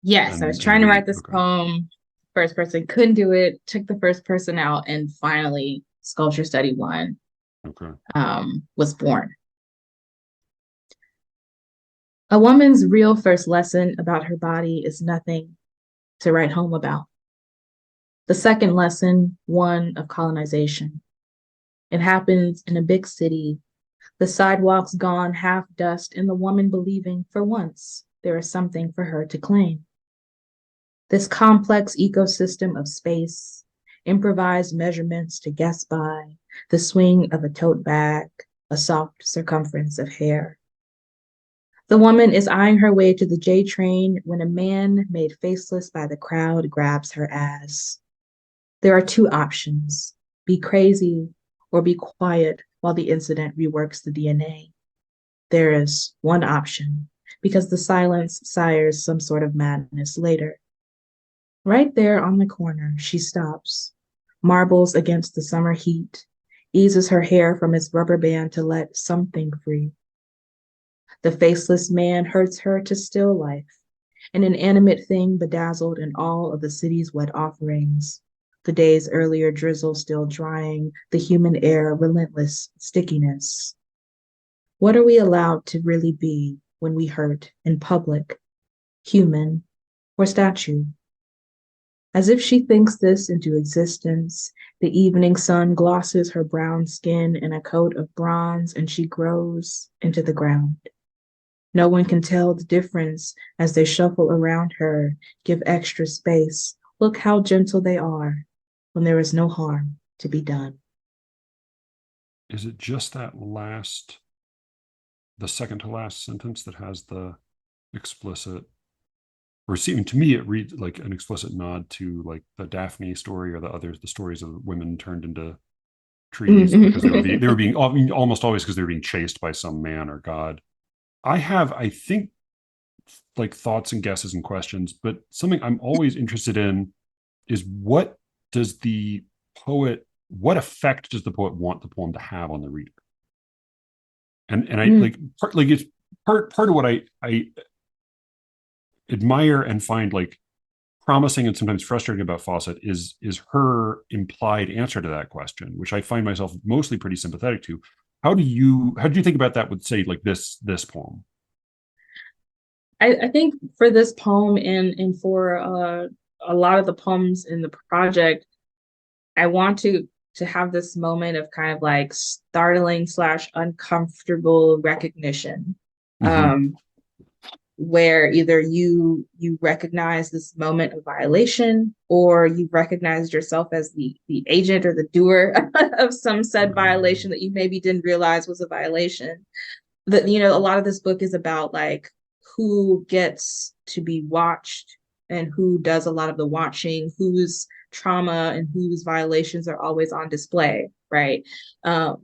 Yes, I was trying to write this okay. poem. First person couldn't do it, took the first person out, and finally sculpture study 1 was born. A woman's real first lesson about her body is nothing to write home about. The second lesson, one of colonization. It happens in a big city, the sidewalks gone half dust, and the woman believing for once there is something for her to claim. This complex ecosystem of space, improvised measurements to guess by, the swing of a tote bag, a soft circumference of hair. The woman is eyeing her way to the J train when a man made faceless by the crowd grabs her ass. There are 2 options, be crazy or be quiet while the incident reworks the DNA. There is one option, because the silence sires some sort of madness later. Right there on the corner, she stops, marbles against the summer heat, eases her hair from its rubber band to let something free. The faceless man hurts her to still life, an inanimate thing bedazzled in all of the city's wet offerings. The day's earlier drizzle still drying, the human air relentless stickiness. What are we allowed to really be when we hurt in public, human or statue? As if she thinks this into existence, the evening sun glosses her brown skin in a coat of bronze and she grows into the ground. No one can tell the difference as they shuffle around her, give extra space. Look how gentle they are when there is no harm to be done. Is it just that the second to last sentence that has the explicit, or seeming to me it reads like an explicit nod to like the Daphne story or the stories of women turned into trees because they were being almost always because they were being chased by some man or god. I think, like thoughts and guesses and questions, but something I'm always interested in is what effect does the poet want the poem to have on the reader? And I like it's part of what I admire and find like promising and sometimes frustrating about Fawcett is her implied answer to that question, which I find myself mostly pretty sympathetic to. How do you think about that with, say, like this poem? I think for this poem and for a lot of the poems in the project, I want to have this moment of kind of like startling / uncomfortable recognition. where either you recognize this moment of violation, or you recognized yourself as the agent or the doer of some said violation that you maybe didn't realize was a violation. That, you know, a lot of this book is about like who gets to be watched and who does a lot of the watching, whose trauma and whose violations are always on display, right?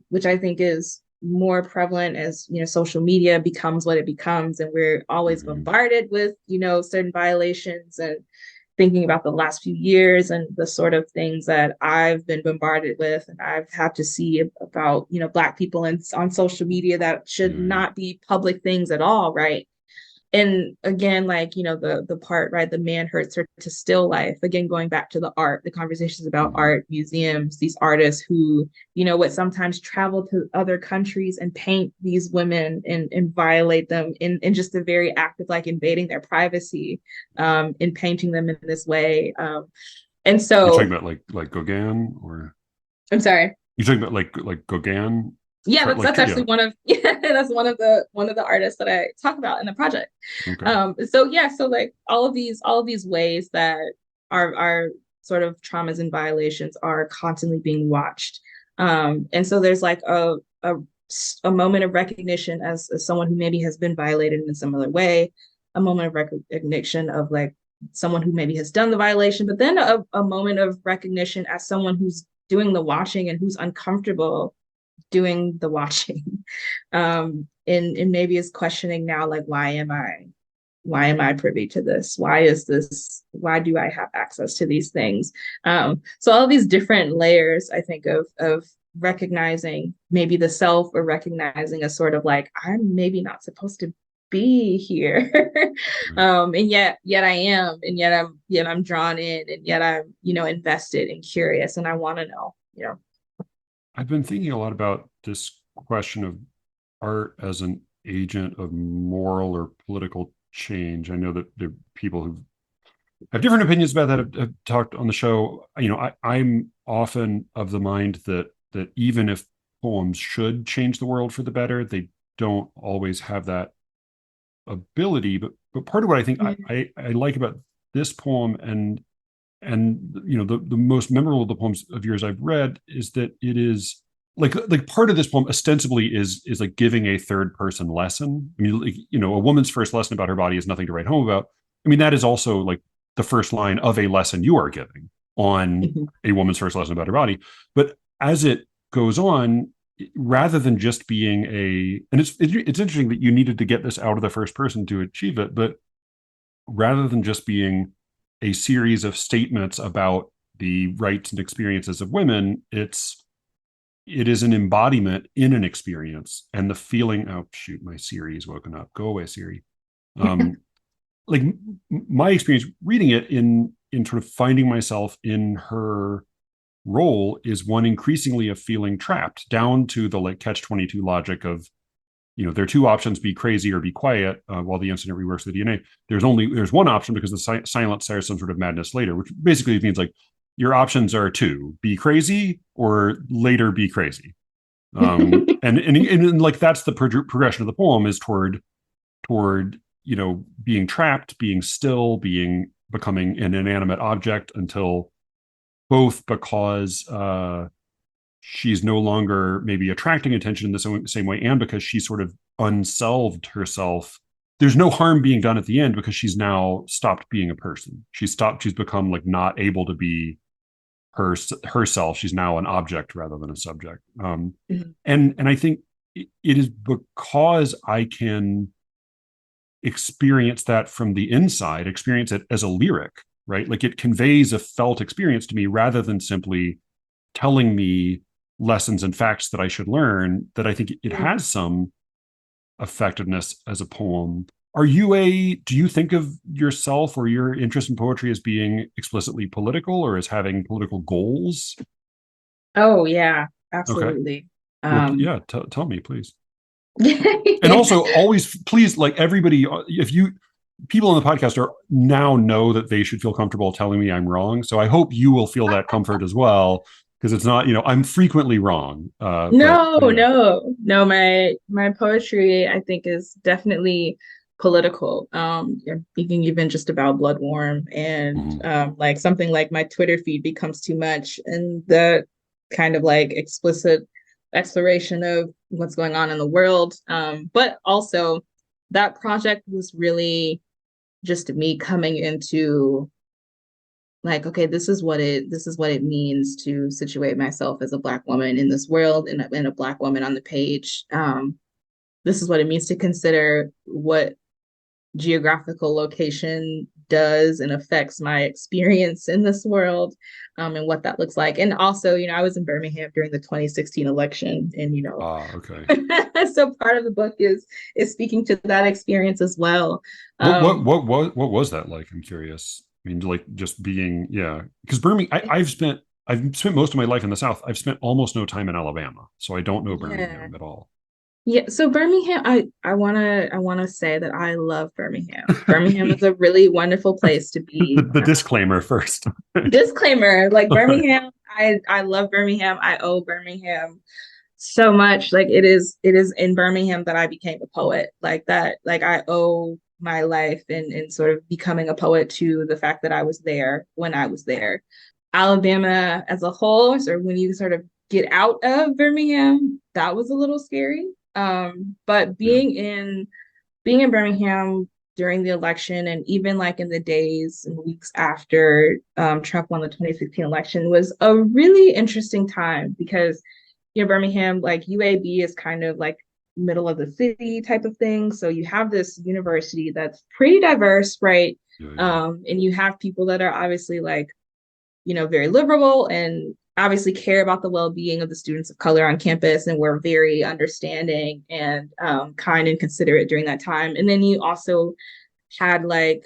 Which I think is more prevalent as, you know, social media becomes what it becomes, and we're always bombarded with, you know, certain violations. And thinking about the last few years and the sort of things that I've been bombarded with and I've had to see about, you know, Black people on social media that should not be public things at all, right? And again, like, you know, the part, right, the man hurts her to still life, again, going back to the art, the conversations about art, museums, these artists who, you know, would sometimes travel to other countries and paint these women and violate them in just the very act of like invading their privacy, in painting them in this way. And so you're talking about like Gauguin, or I'm sorry. you're talking about like Gauguin? Yeah, that's actually one of that's one of the artists that I talk about in the project. Okay. So like all of these ways that our sort of traumas and violations are constantly being watched. And so there's like a moment of recognition as someone who maybe has been violated in a similar way, a moment of recognition of like someone who maybe has done the violation, but then a moment of recognition as someone who's doing the watching and who's uncomfortable doing the watching, and maybe is questioning now, like, why am I privy to this? Why do I have access to these things? So all of these different layers, I think, of recognizing maybe the self, or recognizing a sort of like, I'm maybe not supposed to be here. And yet I am, and yet I'm drawn in, and yet I'm, you know, invested and curious, and I want to know, you know. I've been thinking a lot about this question of art as an agent of moral or political change. I know that there are people who have different opinions about that, have talked on the show. You know, I'm often of the mind that even if poems should change the world for the better, they don't always have that ability. But part of what I think I like about this poem, and you know, the most memorable of the poems of yours I've read, is that it is like part of this poem ostensibly is like giving a third person lesson. I mean, like, you know, a woman's first lesson about her body is nothing to write home about. I mean, that is also like the first line of a lesson you are giving on a woman's first lesson about her body. But as it goes on, rather than just being and it's interesting that you needed to get this out of the first person to achieve it, but rather than just being a series of statements about the rights and experiences of women, it is an embodiment in an experience, and the feeling. Oh shoot, my Siri is woken up. Go away, Siri. Like my experience reading it in sort of finding myself in her role is one increasingly of feeling trapped, down to the like catch-22 logic of, you know, there are two options: be crazy or be quiet, while the incident reworks the DNA. There's one option because the silence says some sort of madness later, which basically means like your options are two: be crazy or later be crazy. And like that's the progression of the poem, is toward you know, being trapped, being still, becoming an inanimate object, until both because she's no longer maybe attracting attention in the same way, and because she sort of unselved herself. There's no harm being done at the end because she's now stopped being a person. She's become like not able to be herself. She's now an object rather than a subject. And I think it is because I can experience that from the inside, experience it as a lyric, right? Like it conveys a felt experience to me rather than simply telling me lessons and facts that I should learn, that I think it has some effectiveness as a poem. Do you think of yourself or your interest in poetry as being explicitly political, or as having political goals? Oh yeah, Okay. absolutely. Well, yeah, tell me, please. And also always, please, like everybody, if you people on the podcast are now know that they should feel comfortable telling me I'm wrong. So I hope you will feel that comfort as well, because it's not, you know, I'm frequently wrong. No, but yeah. no. My poetry, I think, is definitely political. You're thinking even just about Bloodworm and Mhm. like something like my Twitter feed becomes too much, and the kind of like explicit exploration of what's going on in the world. But also that project was really just me coming into like, okay, this is what it means to situate myself as a Black woman in this world, and a Black woman on the page. This is what it means to consider what geographical location does and affects my experience in this world, and what that looks like. And also, I was in Birmingham during the 2016 election, and Ah, okay. so part of the book is speaking to that experience as well. What was that like? I'm curious. I mean, like just being, yeah, because Birmingham, I've spent most of my life in the South. I've spent almost no time in Alabama, so I don't know Yeah. Birmingham at all. Yeah, so Birmingham, I wanna say that I love Birmingham. Birmingham is a really wonderful place to be. The disclaimer first. Disclaimer, like Birmingham, I love Birmingham. I owe Birmingham so much. Like it is in Birmingham that I became a poet. Like that, like I owe my life and sort of becoming a poet to the fact that I was there when I was there. Alabama as a whole, so when you sort of get out of Birmingham, that was a little scary. But Yeah. being in Birmingham during the election, and even like in the days and weeks after Trump won the 2016 election, was a really interesting time because Birmingham, like UAB is kind of like middle of the city type of thing. So you have this university that's pretty diverse, right? Yeah, yeah. And you have people that are obviously like, very liberal and obviously care about the well-being of the students of color on campus, and were very understanding and kind and considerate during that time. And then you also had like,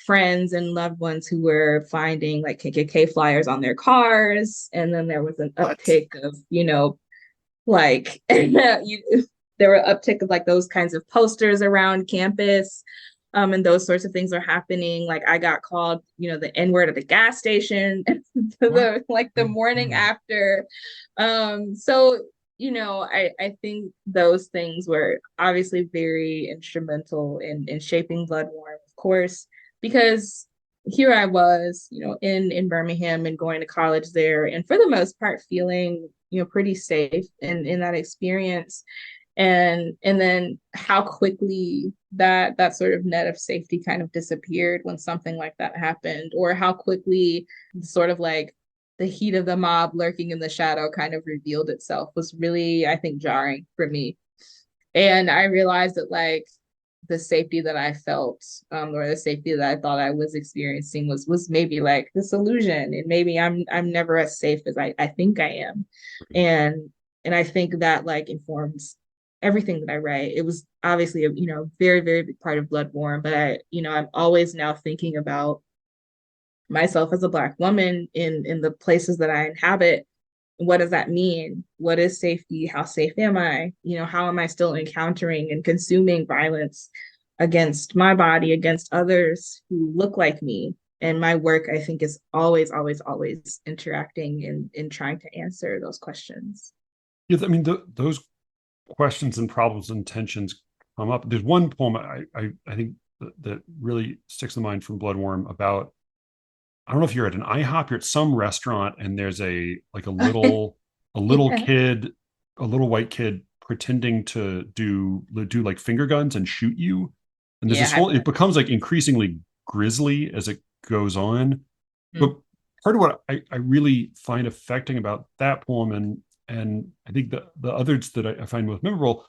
friends and loved ones who were finding like KKK flyers on their cars. And then there was an What? uptick of, like there were uptick of like those kinds of posters around campus. And those sorts of things are happening. Like I got called, the N-word at the gas station What? the morning after. So, I think those things were obviously very instrumental in shaping Bloodworm, of course, because here I was, in Birmingham and going to college there, and for the most part feeling, pretty safe in that experience. And then how quickly that sort of net of safety kind of disappeared when something like that happened, or how quickly sort of like the heat of the mob lurking in the shadow kind of revealed itself was really, I think, jarring for me. And I realized that like the safety that I felt, or the safety that I thought I was experiencing was maybe like this illusion, and maybe I'm never as safe as I think I am. And I think that like informs everything that I write. It was obviously a very, very big part of Bloodborne, but I'm always now thinking about myself as a Black woman in the places that I inhabit. What does that mean? What is safety? How safe am I? How am I still encountering and consuming violence against my body, against others who look like me? And my work, I think, is always, always, always interacting and trying to answer those questions. Yeah, I mean, those questions and problems and tensions come up. There's one poem I think that really sticks in mind from Bloodworm about, I don't know if you're at an IHOP, you're at some restaurant, and there's a little Yeah, kid, a little white kid pretending to do like finger guns and shoot you. And there's yeah, this whole, it becomes like increasingly grisly as it goes on. But part of what I really find affecting about that poem, and I think the others that I find most memorable,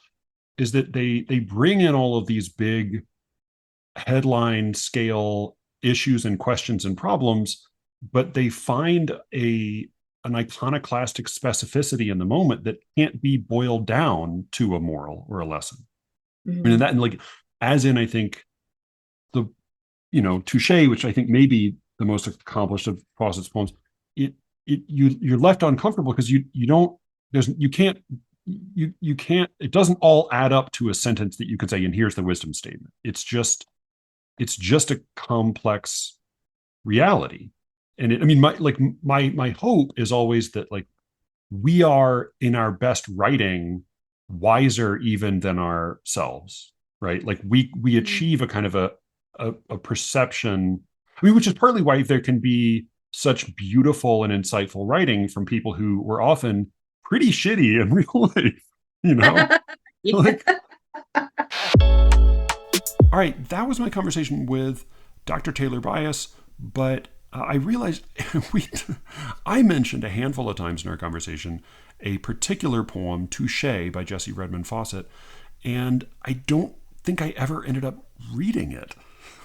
is that they bring in all of these big headline scale issues and questions and problems, but they find an iconoclastic specificity in the moment that can't be boiled down to a moral or a lesson. I mean, mm-hmm. that, and like, as in, I think the, Touche, which I think may be the most accomplished of Fawcett's poems, you're left uncomfortable because you don't, you can't, you can't, it doesn't all add up to a sentence that you could say, and here's the wisdom statement. It's just a complex reality. And I mean, my hope is always that like we are in our best writing wiser even than ourselves. right? Like we achieve a kind of a perception. I mean, which is partly why there can be such beautiful and insightful writing from people who were often pretty shitty in real life, you know? Yeah. Like, all right, that was my conversation with Dr. Taylor Byas, but I realized I mentioned a handful of times in our conversation a particular poem, Touche by Jessie-Redmon-Fauset, and I don't think I ever ended up reading it,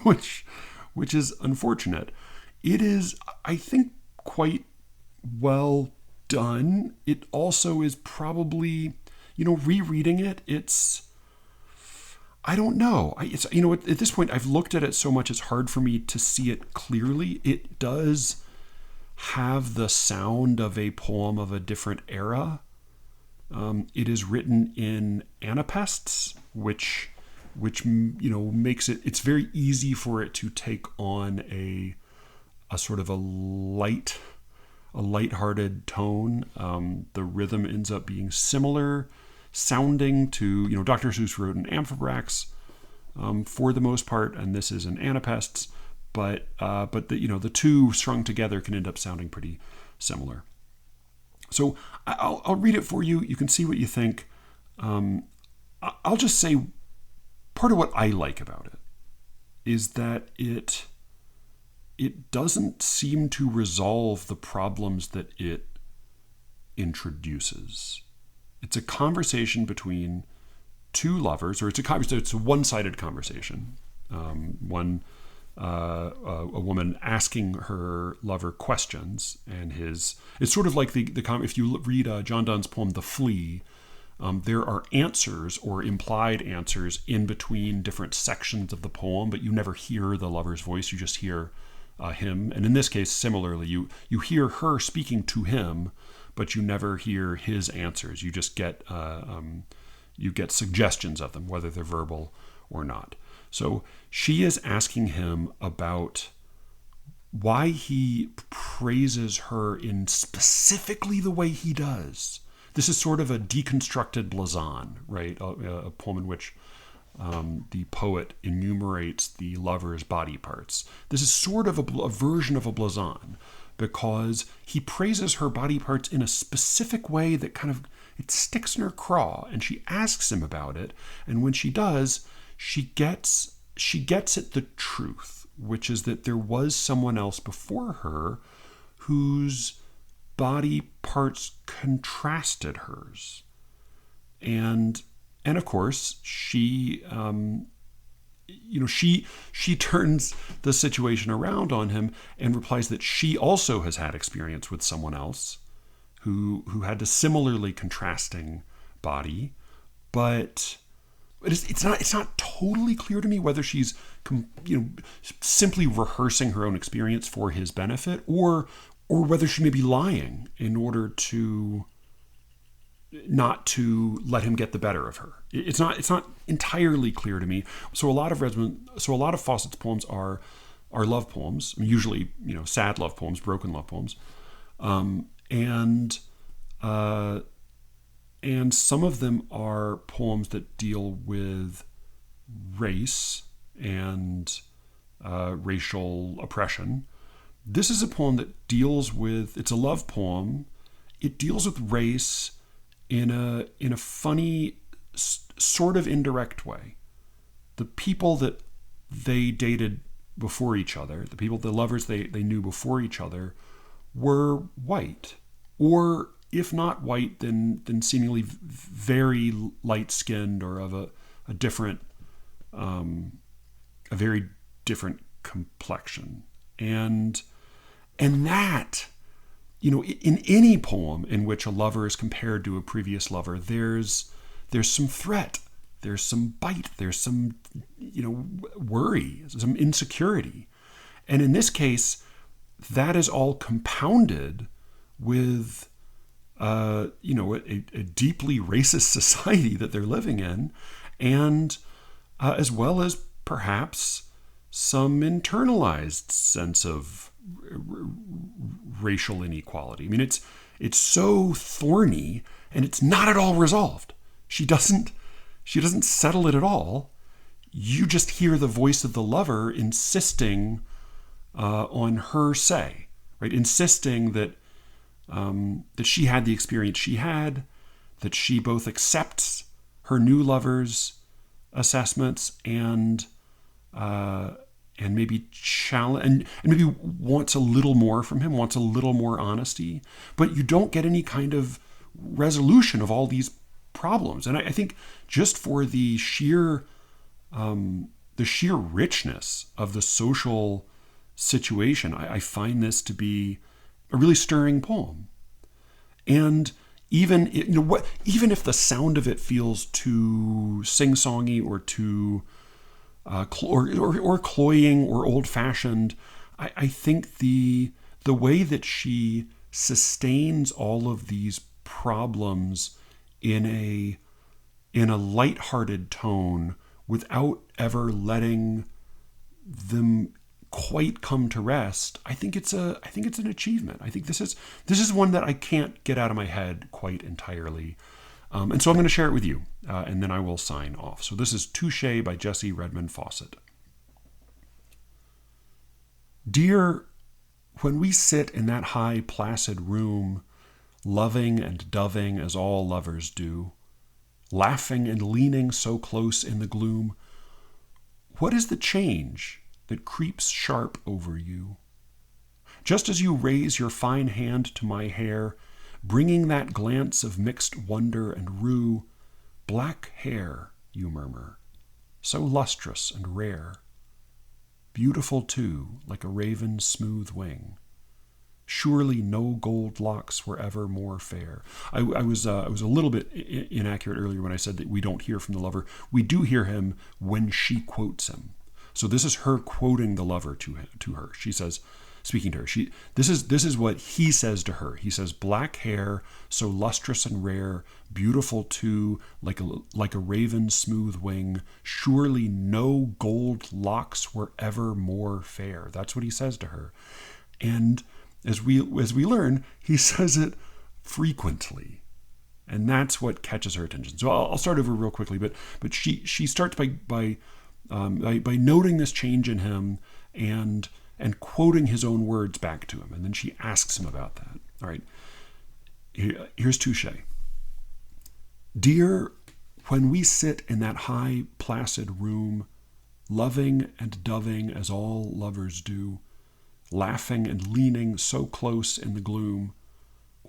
which is unfortunate. It is, I think, quite well done. It also is probably, rereading it, I don't know. It's at this point I've looked at it so much it's hard for me to see it clearly. It does have the sound of a poem of a different era. It is written in anapaests, which makes it's very easy for it to take on a sort of a lighthearted tone. The rhythm ends up being similar sounding to, Dr. Seuss wrote in amphibrachts for the most part, and this is in anapaests, but the two strung together can end up sounding pretty similar. So I'll read it for you. You can see what you think. I'll just say part of what I like about it is that it doesn't seem to resolve the problems that it introduces. It's a conversation between two lovers, or it's a one-sided conversation. A woman asking her lover questions, and it's sort of like if you read John Donne's poem *The Flea*, there are answers or implied answers in between different sections of the poem, but you never hear the lover's voice. You just hear him. And in this case, similarly, you hear her speaking to him, but you never hear his answers. You just get suggestions of them, whether they're verbal or not. So she is asking him about why he praises her in specifically the way he does. This is sort of a deconstructed blazon, right? A poem in which the poet enumerates the lover's body parts. This is sort of a version of a blazon, because he praises her body parts in a specific way that kind of, it sticks in her craw, and she asks him about it. And when she does, she gets at the truth, which is that there was someone else before her whose body parts contrasted hers. And of course, she turns the situation around on him and replies that she also has had experience with someone else who had a similarly contrasting body, but it's not totally clear to me whether she's simply rehearsing her own experience for his benefit, or whether she may be lying in order to not to let him get the better of her. It's not entirely clear to me. So a lot of Fauset's poems are love poems, usually sad love poems, broken love poems, and some of them are poems that deal with race and racial oppression. This is a poem that deals with, it's a love poem. It deals with race in a funny, sort of indirect way. The people that they dated before each other, the lovers they knew before each other, were white, or if not white, then seemingly very light-skinned, or of a very different complexion. And that, in any poem in which a lover is compared to a previous lover, there's some threat, there's some bite, there's some worry, some insecurity. And in this case, that is all compounded with a deeply racist society that they're living in, and as well as perhaps some internalized sense of racial inequality. I mean, it's so thorny, and it's not at all resolved. She doesn't settle it at all. you just hear the voice of the lover insisting on her say, right? Insisting that that she had the experience she had, that she both accepts her new lover's assessments and maybe challenge and maybe wants a little more from him, wants a little more honesty, but you don't get any kind of resolution of all these problems. And I think just for the sheer richness of the social situation, I find this to be a really stirring poem. And even even if the sound of it feels too sing-songy or too or cloying or old-fashioned, I think the way that she sustains all of these problems in a lighthearted tone without ever letting them quite come to rest, I think it's an achievement. I think this is one that I can't get out of my head quite entirely. And so I'm going to share it with you, and then I will sign off. So this is Touché by Jessie-Redmon-Fauset. Dear, when we sit in that high, placid room, loving and doving as all lovers do, laughing and leaning so close in the gloom, what is the change that creeps sharp over you? Just as you raise your fine hand to my hair, bringing that glance of mixed wonder and rue, black hair, you murmur, so lustrous and rare, beautiful too, like a raven's smooth wing. Surely no gold locks were ever more fair. I was a little bit inaccurate earlier when I said that we don't hear from the lover. We do hear him when she quotes him. So this is her quoting the lover to her. She says, speaking to her, this is what he says to her. He says, black hair, so lustrous and rare, beautiful too, like a raven's smooth wing. Surely no gold locks were ever more fair. That's what he says to her. And as we learn, he says it frequently. And that's what catches her attention. So I'll start over real quickly, but she starts by noting this change in him and quoting his own words back to him. And then she asks him about that. All right, here's Touché. Dear, when we sit in that high, placid room, loving and doving as all lovers do, laughing and leaning so close in the gloom,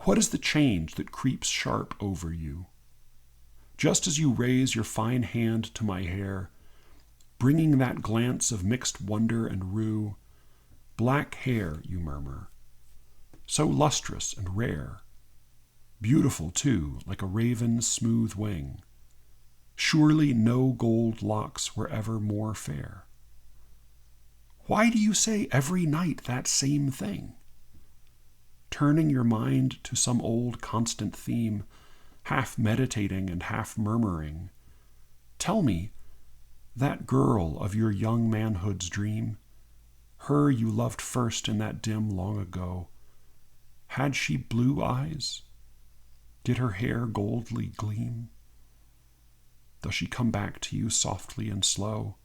what is the change that creeps sharp over you? Just as you raise your fine hand to my hair, bringing that glance of mixed wonder and rue, black hair, you murmur, so lustrous and rare, beautiful too, like a raven's smooth wing. Surely no gold locks were ever more fair. Why do you say every night that same thing? Turning your mind to some old constant theme, half meditating and half murmuring, tell me, that girl of your young manhood's dream, her you loved first in that dim long ago, had she blue eyes? Did her hair goldly gleam? Does she come back to you softly and slow,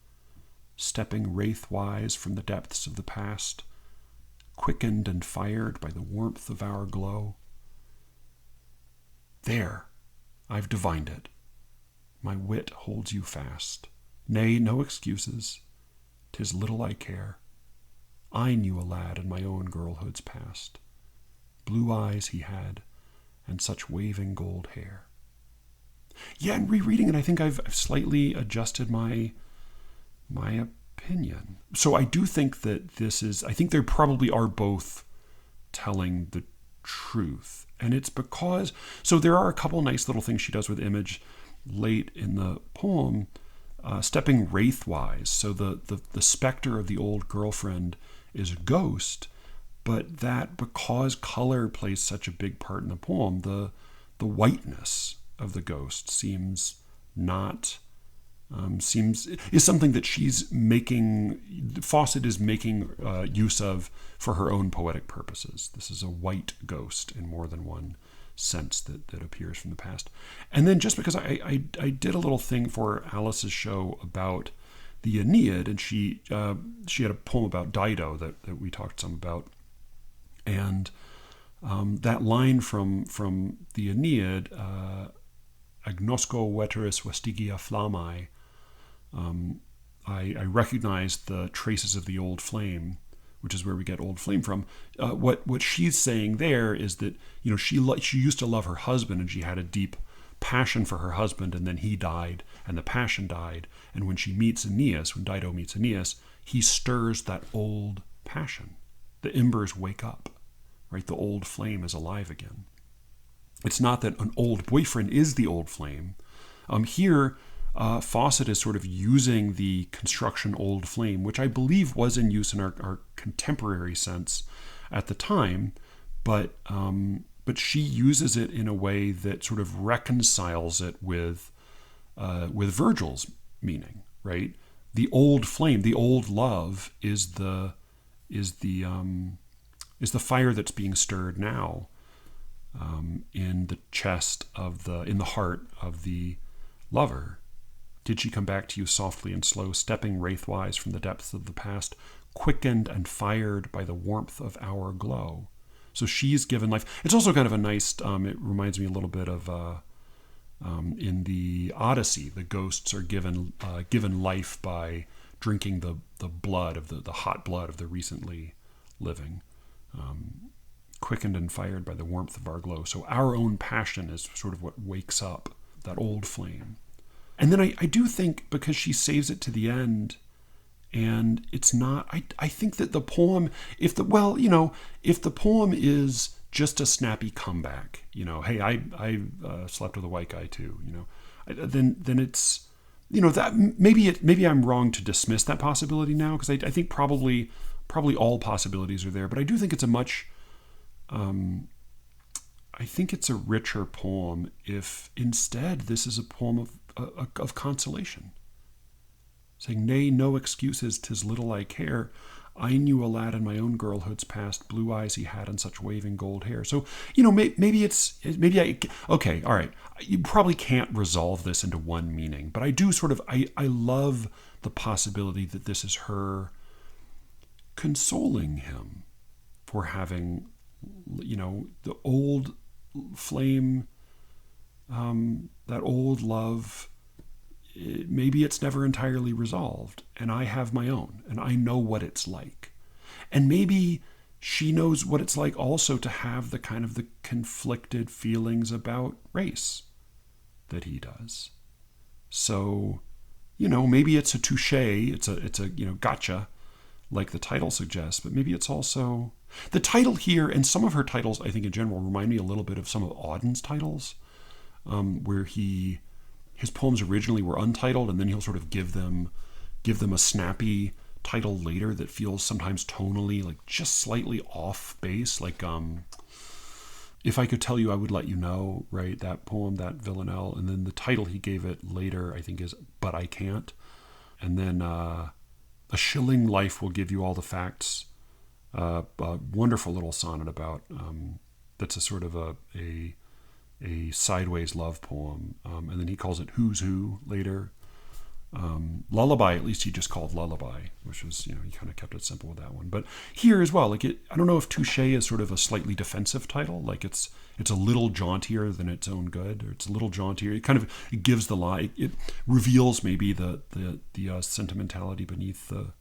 stepping wraith-wise from the depths of the past, quickened and fired by the warmth of our glow? There, I've divined it. My wit holds you fast. Nay, no excuses. 'Tis little I care. I knew a lad in my own girlhood's past. Blue eyes he had, and such waving gold hair. Yeah, and rereading it, I think I've slightly adjusted my opinion. So I do think that I think they probably are both telling the truth. And it's because, so there are a couple nice little things she does with image late in the poem, stepping wraith-wise. So the specter of the old girlfriend is a ghost, but that because color plays such a big part in the poem, the whiteness of the ghost seems is something that Fauset is making use of for her own poetic purposes. This is a white ghost in more than one sense that appears from the past. And then just because I did a little thing for Alice's show about the Aeneid, and she had a poem about Dido that we talked some about, and that line from the Aeneid, agnosco veteris vestigia flammae, I recognized the traces of the old flame, which is where we get old flame from. What she's saying there is that, she used to love her husband, and she had a deep passion for her husband, and then he died, and the passion died. And when she meets Aeneas, when Dido meets Aeneas, he stirs that old passion. The embers wake up, right? The old flame is alive again. It's not that an old boyfriend is the old flame. Here, Fauset is sort of using the construction old flame, which I believe was in use in our contemporary sense at the time, but she uses it in a way that sort of reconciles it with Virgil's meaning, right? The old flame, the old love, is the fire that's being stirred now, in the chest in the heart of the lover. Did she come back to you softly and slow, stepping wraithwise from the depths of the past, quickened and fired by the warmth of our glow? So she's given life. It's also kind of a nice, it reminds me a little bit of in the Odyssey, the ghosts are given life by drinking the blood of the hot blood of the recently living, quickened and fired by the warmth of our glow. So our own passion is sort of what wakes up that old flame. And then I do think, because she saves it to the end, and it's not, I think that the poem, if the poem is just a snappy comeback, hey, I slept with a white guy too, then it's, that maybe I'm wrong to dismiss that possibility now, because I think probably all possibilities are there, but I do think it's a much, I think it's a richer poem if instead this is a poem of consolation. Saying, nay, no excuses, 'tis little I care. I knew a lad in my own girlhood's past, blue eyes he had and such waving gold hair. So, okay, all right. You probably can't resolve this into one meaning, but I do I love the possibility that this is her consoling him for having, the old flame, that old love. Maybe it's never entirely resolved, and I have my own, and I know what it's like. And maybe she knows what it's like also to have the kind of the conflicted feelings about race that he does. So, maybe it's a touche, it's a gotcha, like the title suggests, but maybe it's also the title here, and some of her titles, I think in general, remind me a little bit of some of Auden's titles, where his poems originally were untitled, and then he'll sort of give them a snappy title later that feels sometimes tonally like just slightly off base, like If I Could Tell You I Would Let You Know, right? That poem, that villanelle, and then the title he gave it later, I think, is But I Can't, and then A Shilling Life Will Give You All the Facts, a wonderful little sonnet about that's a sort of a sideways love poem, and then he calls it Who's Who later. Lullaby, at least he just called Lullaby, which was, he kind of kept it simple with that one. But here as well, I don't know if Touche is sort of a slightly defensive title, like it's a little jauntier than its own good, or it's a little jauntier. It gives the lie, it reveals maybe the sentimentality beneath the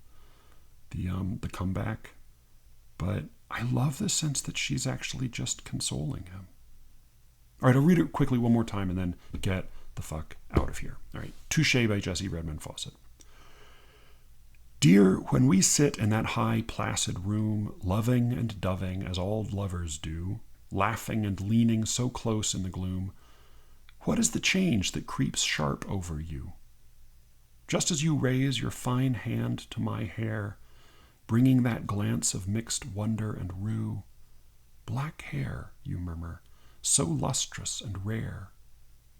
comeback. But I love the sense that she's actually just consoling him. All right, I'll read it quickly one more time and then get the fuck out of here. All right, Touche by Jessie-Redmon-Fauset. Dear, when we sit in that high, placid room, loving and doving as all lovers do, laughing and leaning so close in the gloom, what is the change that creeps sharp over you? Just as you raise your fine hand to my hair, bringing that glance of mixed wonder and rue, black hair, you murmur, so lustrous and rare,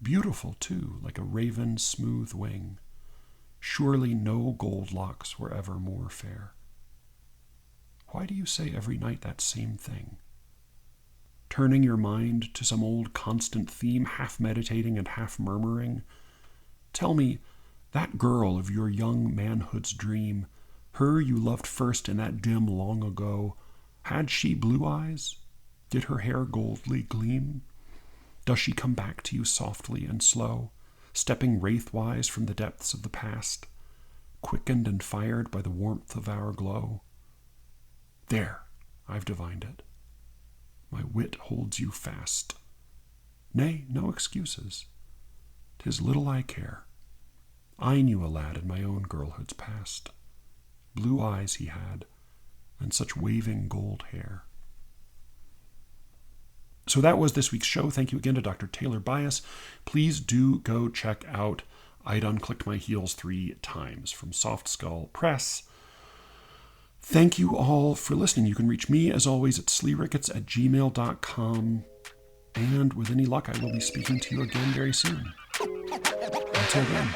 beautiful too, like a raven's smooth wing. Surely no gold locks were ever more fair. Why do you say every night that same thing? Turning your mind to some old constant theme, half meditating and half murmuring. Tell me, That girl of your young manhood's dream, her you loved first in that dim long ago, had she blue eyes? Did her hair goldly gleam? Does she come back to you softly and slow, stepping wraithwise from the depths of the past, quickened and fired by the warmth of our glow? There, I've divined it. My wit holds you fast. Nay, no excuses. 'Tis little I care. I knew a lad in my own girlhood's past. Blue eyes he had, and such waving gold hair. So that was this week's show. Thank you again to Dr. Taylor Byas. Please do go check out I Done Clicked My Heels 3 Times from Soft Skull Press. Thank you all for listening. You can reach me, as always, at SLEERICKETS@gmail.com. And with any luck, I will be speaking to you again very soon. Until then.